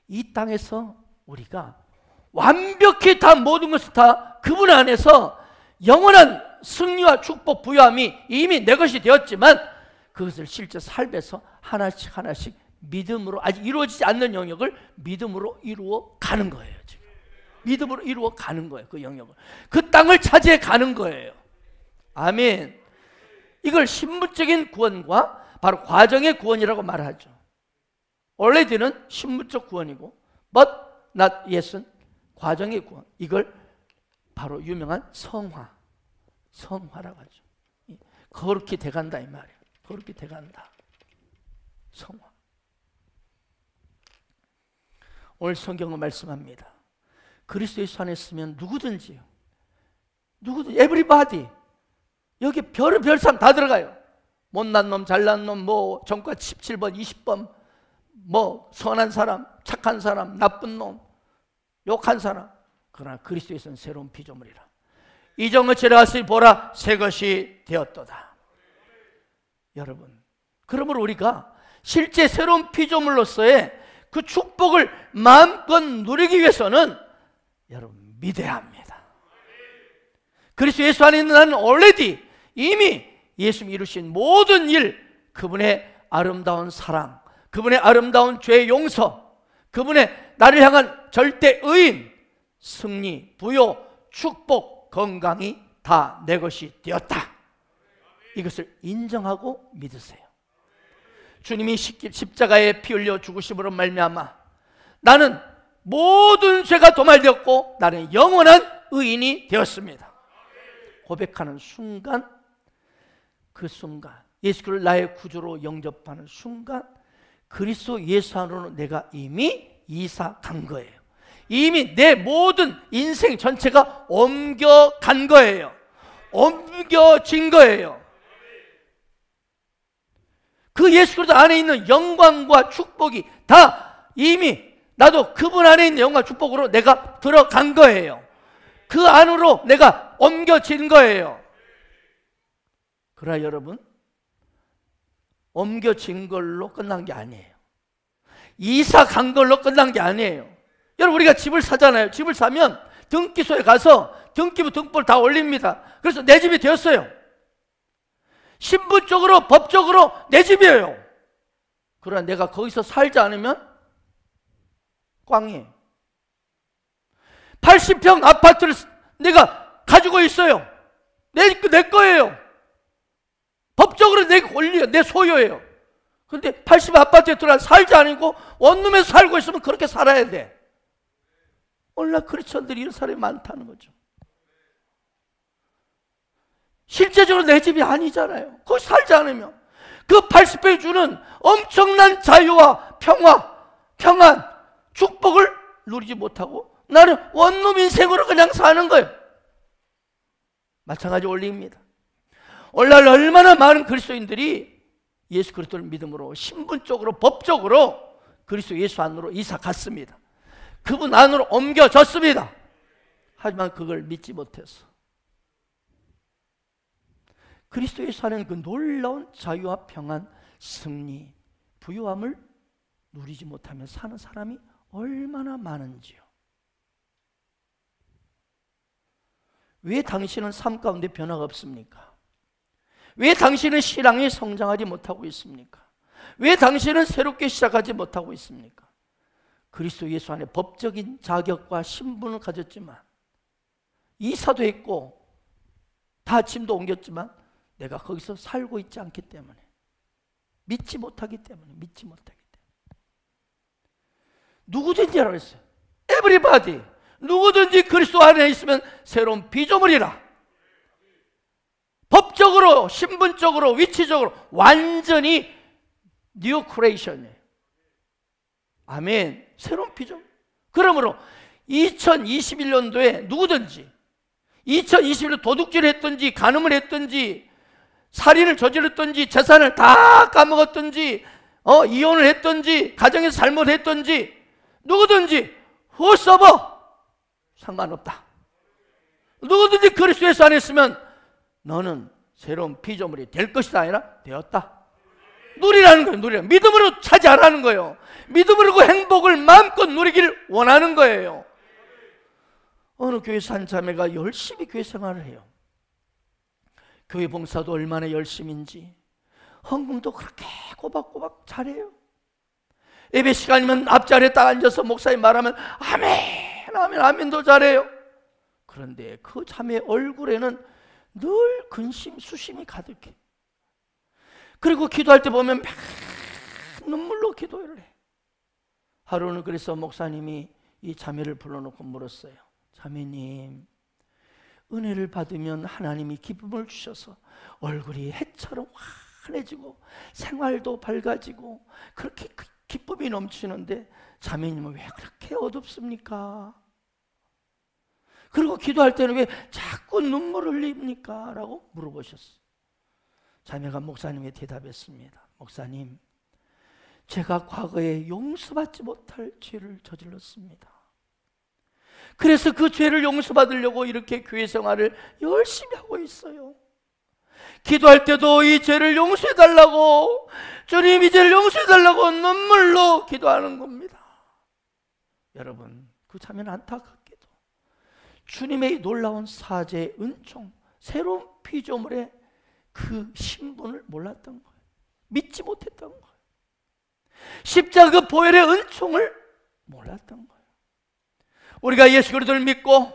이 땅에서 우리가 완벽히 다 모든 것을 다 그분 안에서 영원한 승리와 축복, 부요함이 이미 내 것이 되었지만 그것을 실제 삶에서 하나씩 하나씩 믿음으로, 아직 이루어지지 않는 영역을 믿음으로 이루어 가는 거예요. 지금 믿음으로 이루어 가는 거예요. 그 영역을, 그 땅을 차지해 가는 거예요. 아멘. 이걸 신분적인 구원과 바로 과정의 구원이라고 말하죠. already는 신분적 구원이고 but not yet은 과정의 구원. 이걸 바로 유명한 성화라고 하죠. 거룩히 돼간다 이 말이에요. 거룩히 돼간다. 성화. 오늘 성경은 말씀합니다. 그리스도 예수 안에 있으면 누구든지 everybody, 여기 별의별 사람 다 들어가요. 못난 놈, 잘난 놈, 뭐 전과 17번, 20번, 뭐 선한 사람, 착한 사람, 나쁜 놈, 욕한 사람. 그러나 그리스도에서는 새로운 피조물이라. 이전을 지나갔으니 보라 새 것이 되었도다. 여러분, 그러므로 우리가 실제 새로운 피조물로서의 그 축복을 마음껏 누리기 위해서는 여러분 믿어야 합니다. 그리스도 예수 안에 있는 나는 already 이미 예수님이 이루신 모든 일, 그분의 아름다운 사랑, 그분의 아름다운 죄 용서, 그분의 나를 향한 절대 의인, 승리, 부요, 축복, 건강이 다 내 것이 되었다. 이것을 인정하고 믿으세요. 주님이 십자가에 피 흘려 죽으심으로 말미암아 나는 모든 죄가 도말되었고 나는 영원한 의인이 되었습니다. 고백하는 순간, 그 순간 예수 그리스도를 나의 구주로 영접하는 순간 그리스도 예수 안으로 내가 이미 이사 간 거예요. 이미 내 모든 인생 전체가 옮겨간 거예요. 옮겨진 거예요. 그 예수 그리스도 안에 있는 영광과 축복이 다 이미 나도 그분 안에 있는 영광과 축복으로 내가 들어간 거예요. 그 안으로 내가 옮겨진 거예요. 그러나 여러분, 옮겨진 걸로 끝난 게 아니에요. 이사 간 걸로 끝난 게 아니에요. 여러분, 우리가 집을 사잖아요. 집을 사면 등기소에 가서 등기부 등본을 다 올립니다. 그래서 내 집이 되었어요. 신분적으로 법적으로 내 집이에요. 그러나 내가 거기서 살지 않으면 꽝이에요. 80평 아파트를 내가 가지고 있어요. 내 거예요. 법적으로 내 권리예요. 내 소유예요. 그런데 80 아파트에 들어가 살지 않고 원룸에서 살고 있으면 그렇게 살아야 돼. 오늘날 크리스천들이 이런 사람이 많다는 거죠. 실제적으로 내 집이 아니잖아요. 거기 살지 않으면 그 80평이 주는 엄청난 자유와 평안, 축복을 누리지 못하고 나는 원룸 인생으로 그냥 사는 거예요. 마찬가지 원리입니다. 오늘날 얼마나 많은 그리스도인들이 예수 그리스도를 믿음으로 신분적으로 법적으로 그리스도 예수 안으로 이사 갔습니다. 그분 안으로 옮겨졌습니다. 하지만 그걸 믿지 못해서 그리스도 예수 안에는 그 놀라운 자유와 평안, 승리, 부유함을 누리지 못하며 사는 사람이 얼마나 많은지요. 왜 당신은 삶 가운데 변화가 없습니까? 왜 당신은 신앙이 성장하지 못하고 있습니까? 왜 당신은 새롭게 시작하지 못하고 있습니까? 그리스도 예수 안에 법적인 자격과 신분을 가졌지만 이사도 했고 다 짐도 옮겼지만 내가 거기서 살고 있지 않기 때문에 믿지 못하기 때문에 누구든지 하라고 했어요. Everybody, 누구든지 그리스도 안에 있으면 새로운 피조물이라. 법적으로, 신분적으로, 위치적으로 완전히 뉴 크리에이션이에요. 아멘. 새로운 피조물. 그러므로 2021년도에 누구든지 2021년 도둑질을 했든지 간음을 했든지 살인을 저질렀든지 재산을 다 까먹었든지 이혼을 했든지 가정에서 잘못했든지 누구든지 whosoever 상관없다. 누구든지 그리스도 예수 안에 있으면 너는 새로운 피조물이 될 것이다 아니라 되었다. 누리라는 거예요. 누리라. 믿음으로 차지하라는 거예요. 믿음으로 그 행복을 마음껏 누리기를 원하는 거예요. 어느 교회에서 한 자매가 열심히 교회 생활을 해요. 교회 봉사도 얼마나 열심인지 헌금도 그렇게 꼬박꼬박 잘해요. 예배 시간이면 앞자리에 딱 앉아서 목사님 말하면 아멘 아멘 아멘도 잘해요. 그런데 그 자매의 얼굴에는 늘 근심 수심이 가득해. 그리고 기도할 때 보면 막 눈물로 기도를 해. 하루는 그래서 목사님이 이 자매를 불러놓고 물었어요. 자매님, 은혜를 받으면 하나님이 기쁨을 주셔서 얼굴이 해처럼 환해지고 생활도 밝아지고 그렇게 기쁨이 넘치는데 자매님은 왜 그렇게 어둡습니까? 그리고 기도할 때는 왜 자꾸 눈물을 흘립니까? 라고 물어보셨어요. 자매가 목사님에 대답했습니다. 목사님, 제가 과거에 용서받지 못할 죄를 저질렀습니다. 그래서 그 죄를 용서받으려고 이렇게 교회 생활을 열심히 하고 있어요. 기도할 때도 이 죄를 용서해달라고, 주님 이 죄를 용서해달라고 눈물로 기도하는 겁니다. 여러분, 그 자매는 안타깝게도 주님의 놀라운 사죄의 은총, 새로운 피조물의 그 신분을 몰랐던 거예요. 믿지 못했던 거예요. 십자가 그 보혈의 은총을 몰랐던 거예요. 우리가 예수 그리스도를 믿고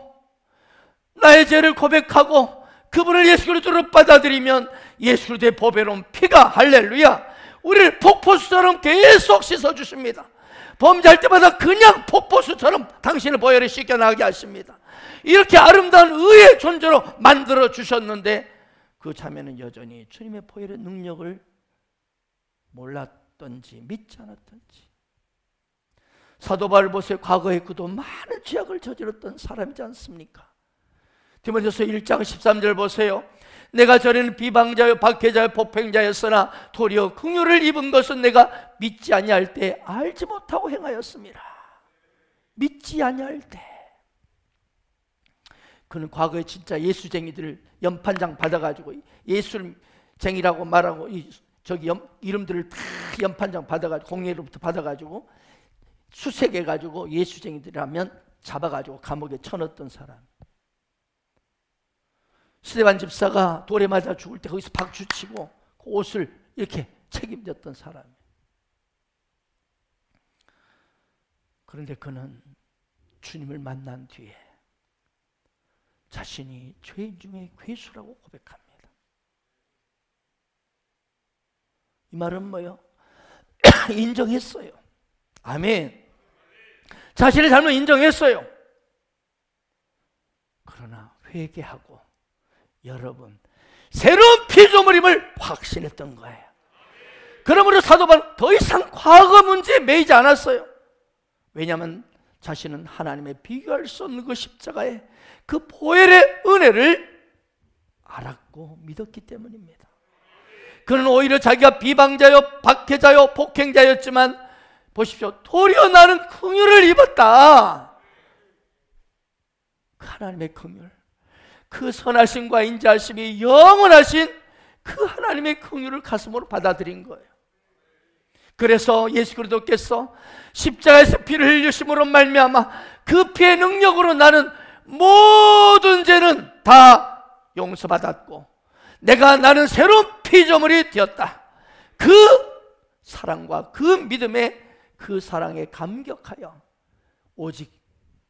나의 죄를 고백하고 그분을 예수 그리스도로 받아들이면 예수 그리스도의 보배로운 피가 할렐루야 우리를 폭포수처럼 계속 씻어주십니다. 범죄할 때마다 그냥 폭포수처럼 당신의 보혈을 씻겨나가게 하십니다. 이렇게 아름다운 의의 존재로 만들어 주셨는데 그 자매는 여전히 주님의 보혈의 능력을 몰랐던지 믿지 않았던지. 사도 바울 보세요. 과거에 그도 많은 죄악을 저질렀던 사람이지 않습니까? 디모데후서 1장 13절 보세요. 내가 전에는 비방자요 박해자요 폭행자였으나 도리어 긍휼을 입은 것은 내가 믿지 아니할 때 알지 못하고 행하였습니다. 믿지 아니할 때. 그는 과거에 진짜 예수쟁이들을 연판장 받아가지고 예수쟁이라고 말하고 저기 이름들을 다 연판장 받아가지고 공예로부터 받아가지고 수색해가지고 예수쟁이들이라면 잡아가지고 감옥에 쳐넣었던 사람. 스데반 집사가 돌에 맞아 죽을 때 거기서 박수치고 그 옷을 이렇게 책임졌던 사람이에요. 그런데 그는 주님을 만난 뒤에 자신이 죄인 중에 괴수라고 고백합니다. 이 말은 뭐요? 인정했어요. 아멘. 자신의 잘못 인정했어요. 그러나 회개하고 여러분 새로운 피조물임을 확신했던 거예요. 그러므로 사도 바울은 더 이상 과거 문제에 매이지 않았어요. 왜냐하면 자신은 하나님의 비교할 수 없는 그 십자가의 그 보혈의 은혜를 알았고 믿었기 때문입니다. 그는 오히려 자기가 비방자요 박해자요 폭행자였지만 보십시오, 도리어 나는 긍휼을 입었다. 하나님의 긍휼, 그 선하심과 인자하심이 영원하신 그 하나님의 긍휼을 가슴으로 받아들인 거예요. 그래서 예수 그리스도께서 십자가에서 피를 흘리심으로 말미암아 그 피의 능력으로 나는 모든 죄는 다 용서받았고 나는 새로운 피조물이 되었다. 그 사랑과 그 믿음에 그 사랑에 감격하여 오직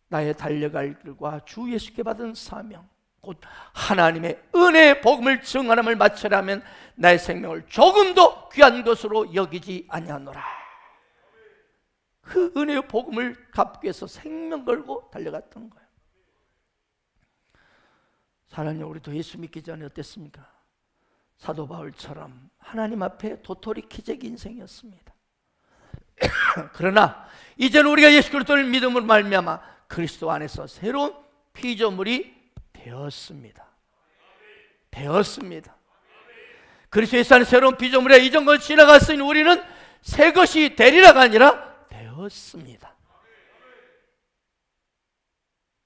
나의 달려갈 길과 주 예수께 받은 사명 곧 하나님의 은혜의 복음을 증언함을 마치려면 나의 생명을 조금도 귀한 것으로 여기지 아니하노라. 그 은혜의 복음을 갚기 위해서 생명 걸고 달려갔던 거예요. 사랑하는 우리도 예수 믿기 전에 어땠습니까? 사도 바울처럼 하나님 앞에 도토리 키재기 인생이었습니다. 그러나 이제는 우리가 예수 그리스도를 믿음으로 말미암아 그리스도 안에서 새로운 피조물이 되었습니다. 그리스도 예수 안에 새로운 피조물에 이전 걸 지나갔으니 우리는 새 것이 되리라가 아니라 되었습니다.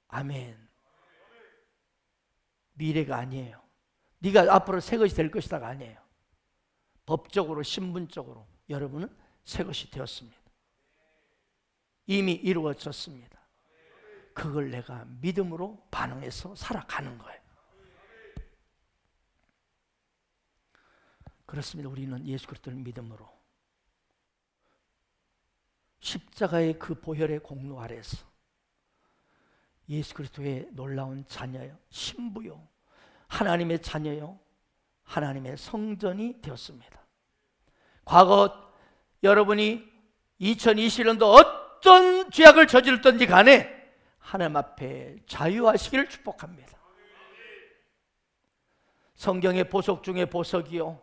아멘. 미래가 아니에요. 네가 앞으로 새 것이 될 것이다가 아니에요. 법적으로 신분적으로 여러분은 새 것이 되었습니다. 이미 이루어졌습니다. 그걸 내가 믿음으로 반응해서 살아가는 거예요. 그렇습니다. 우리는 예수 그리스도를 믿음으로 십자가의 그 보혈의 공로 아래서 예수 그리스도의 놀라운 자녀요, 신부요, 하나님의 자녀요, 하나님의 성전이 되었습니다. 과거 여러분이 2020년도 어떤 죄악을 저질렀든지 간에 하나님 앞에 자유하시기를 축복합니다. 성경의 보석 중에 보석이요,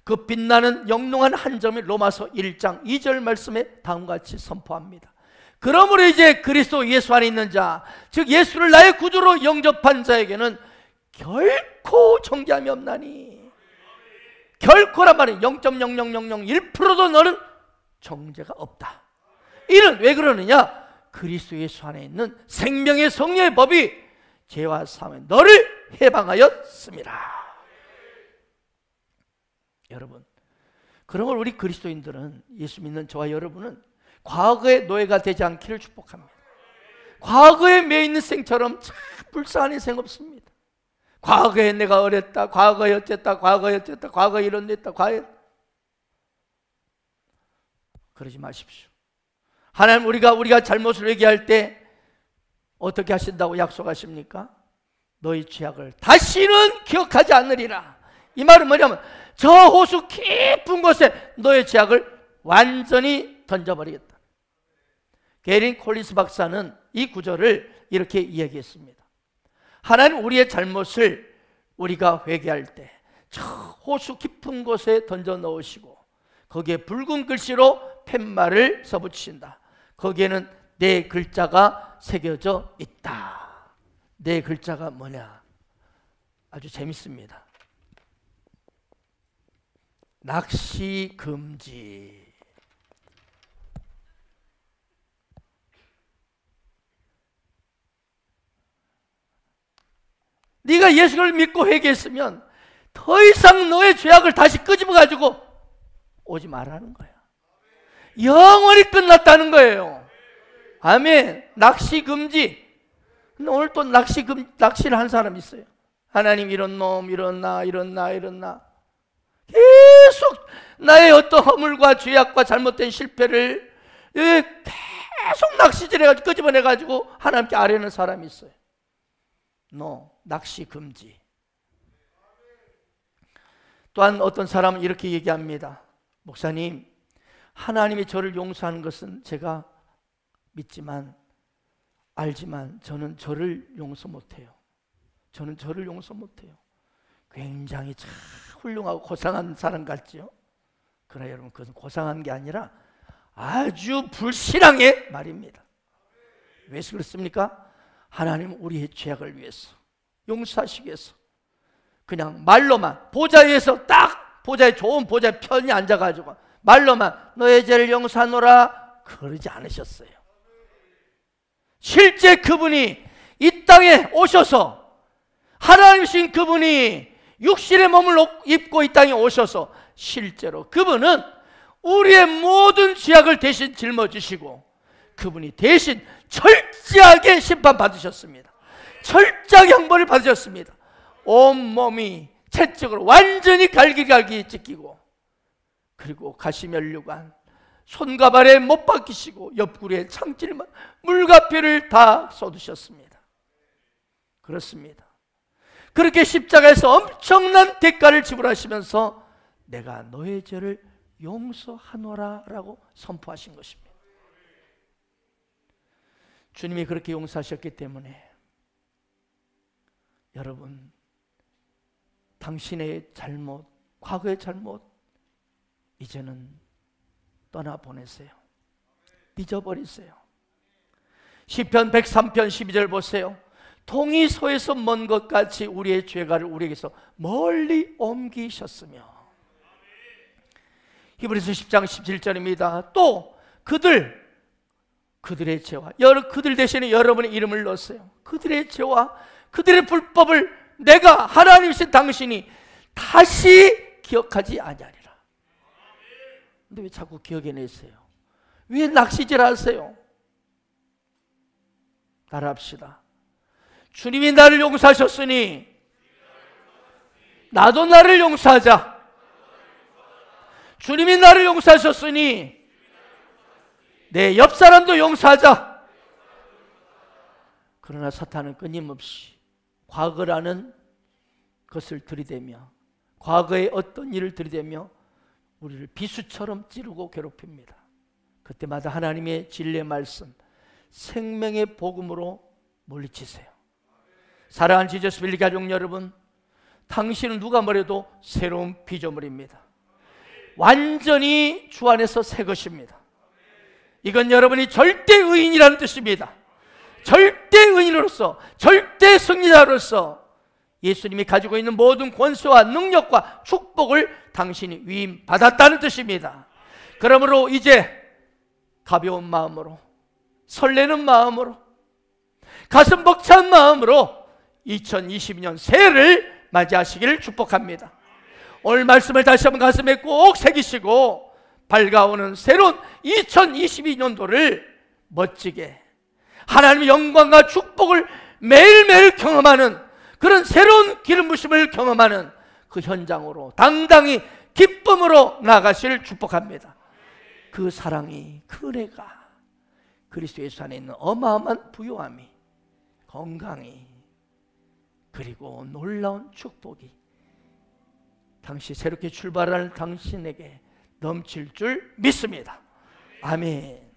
그 빛나는 영롱한 한 점이 로마서 1장 2절 말씀에 다음과 같이 선포합니다. 그러므로 이제 그리스도 예수 안에 있는 자, 즉 예수를 나의 구주로 영접한 자에게는 결코 정죄함이 없나니. 결코란 말은 0.00001%도 너는 정죄가 없다. 이는 왜 그러느냐? 그리스도 예수 안에 있는 생명의 성령의 법이 죄와 사함에 너를 해방하였습니다. 여러분, 그런 걸 우리 그리스도인들은, 예수 믿는 저와 여러분은 과거의 노예가 되지 않기를 축복합니다. 과거에 매있는 생처럼 참 불쌍한 인생 없습니다. 과거에 내가 어렸다, 과거에 어쨌다, 과거에 어쨌다, 과거에 이런 데 했다, 과거에. 그러지 마십시오. 하나님 우리가 잘못을 얘기할 때 어떻게 하신다고 약속하십니까? 너희 죄악을 다시는 기억하지 않으리라. 이 말은 뭐냐면 저 호수 깊은 곳에 너의 죄악을 완전히 던져버리겠다. 게린 콜린스 박사는 이 구절을 이렇게 이야기했습니다. 하나님 우리의 잘못을 우리가 회개할 때 저 호수 깊은 곳에 던져 넣으시고 거기에 붉은 글씨로 팻말을 써붙이신다. 거기에는 내 글자가 새겨져 있다. 내 글자가 뭐냐? 아주 재밌습니다. 낚시 금지. 네가 예수를 믿고 회개했으면 더 이상 너의 죄악을 다시 끄집어 가지고 오지 말라는 거야. 영원히 끝났다는 거예요. 아멘. 낚시 금지. 근데 오늘 또 낚시를 한 사람이 있어요. 하나님, 이런 놈, 이런 나. 계속 나의 어떤 허물과 죄악과 잘못된 실패를 계속 낚시질해가지고 끄집어내가지고 하나님께 아뢰는 사람이 있어요. 너 낚시 금지. 또한 어떤 사람은 이렇게 얘기합니다. 목사님, 하나님이 저를 용서하는 것은 제가 믿지만 알지만 저는 저를 용서 못해요. 굉장히 참 훌륭하고 고상한 사람 같지요? 그러나 여러분, 그것은 고상한 게 아니라 아주 불신앙의 말입니다. 왜 그렇습니까? 하나님은 우리의 죄악을 위해서, 용서하시기 위해서 그냥 말로만 보좌에서 딱 좋은 보좌에 편히 앉아가지고 말로만 너의 죄를 용서하노라 그러지 않으셨어요. 실제 그분이 이 땅에 오셔서, 하나님이신 그분이 육신의 몸을 입고 이 땅에 오셔서 실제로 그분은 우리의 모든 죄악을 대신 짊어지시고 그분이 대신 철저하게 심판받으셨습니다. 철저하게 형벌을 받으셨습니다. 온몸이 채찍으로 완전히 갈기갈기 찢기고, 그리고 가시면류관, 손과 발에 못 박히시고 옆구리에 창질만 물과 피를 다 쏟으셨습니다. 그렇습니다. 그렇게 십자가에서 엄청난 대가를 지불하시면서 내가 너의 죄를 용서하노라 라고 선포하신 것입니다. 주님이 그렇게 용서하셨기 때문에 여러분, 당신의 잘못, 과거의 잘못 이제는 떠나보내세요. 잊어버리세요. 시편 103편 12절 보세요. 동이 소에서 먼 것 같이 우리의 죄가를 우리에게서 멀리 옮기셨으며. 히브리서 10장 17절입니다. 또 그들의 죄와 그들 대신에 여러분의 이름을 넣었어요. 그들의 죄와 그들의 불법을 내가 하나님이신 당신이 다시 기억하지 아니하리라. 근데 왜 자꾸 기억해내세요? 왜 낚시질 하세요? 따라합시다. 주님이 나를 용서하셨으니 나도 나를 용서하자. 주님이 나를 용서하셨으니 내 옆 사람도 용서하자. 그러나 사탄은 끊임없이 과거라는 것을 들이대며, 과거의 어떤 일을 들이대며 우리를 비수처럼 찌르고 괴롭힙니다. 그때마다 하나님의 진리의 말씀, 생명의 복음으로 물리치세요. 사랑하는 지저스 빌리 가족 여러분, 당신은 누가 뭐래도 새로운 피조물입니다. 완전히 주 안에서 새 것입니다. 이건 여러분이 절대 의인이라는 뜻입니다. 절대 의인으로서, 절대 승리자로서 예수님이 가지고 있는 모든 권세와 능력과 축복을 당신이 위임받았다는 뜻입니다. 그러므로 이제 가벼운 마음으로, 설레는 마음으로, 가슴 벅찬 마음으로 2022년 새해를 맞이하시기를 축복합니다. 오늘 말씀을 다시 한번 가슴에 꼭 새기시고 밝아오는 새로운 2022년도를 멋지게 하나님의 영광과 축복을 매일매일 경험하는, 그런 새로운 기름 부심을 경험하는 그 현장으로 당당히 기쁨으로 나아가시를 축복합니다. 그 사랑이, 그 은혜가, 그리스도 예수 안에 있는 어마어마한 부요함이, 건강이, 그리고 놀라운 축복이 당시 새롭게 출발할 당신에게 넘칠 줄 믿습니다. 아멘.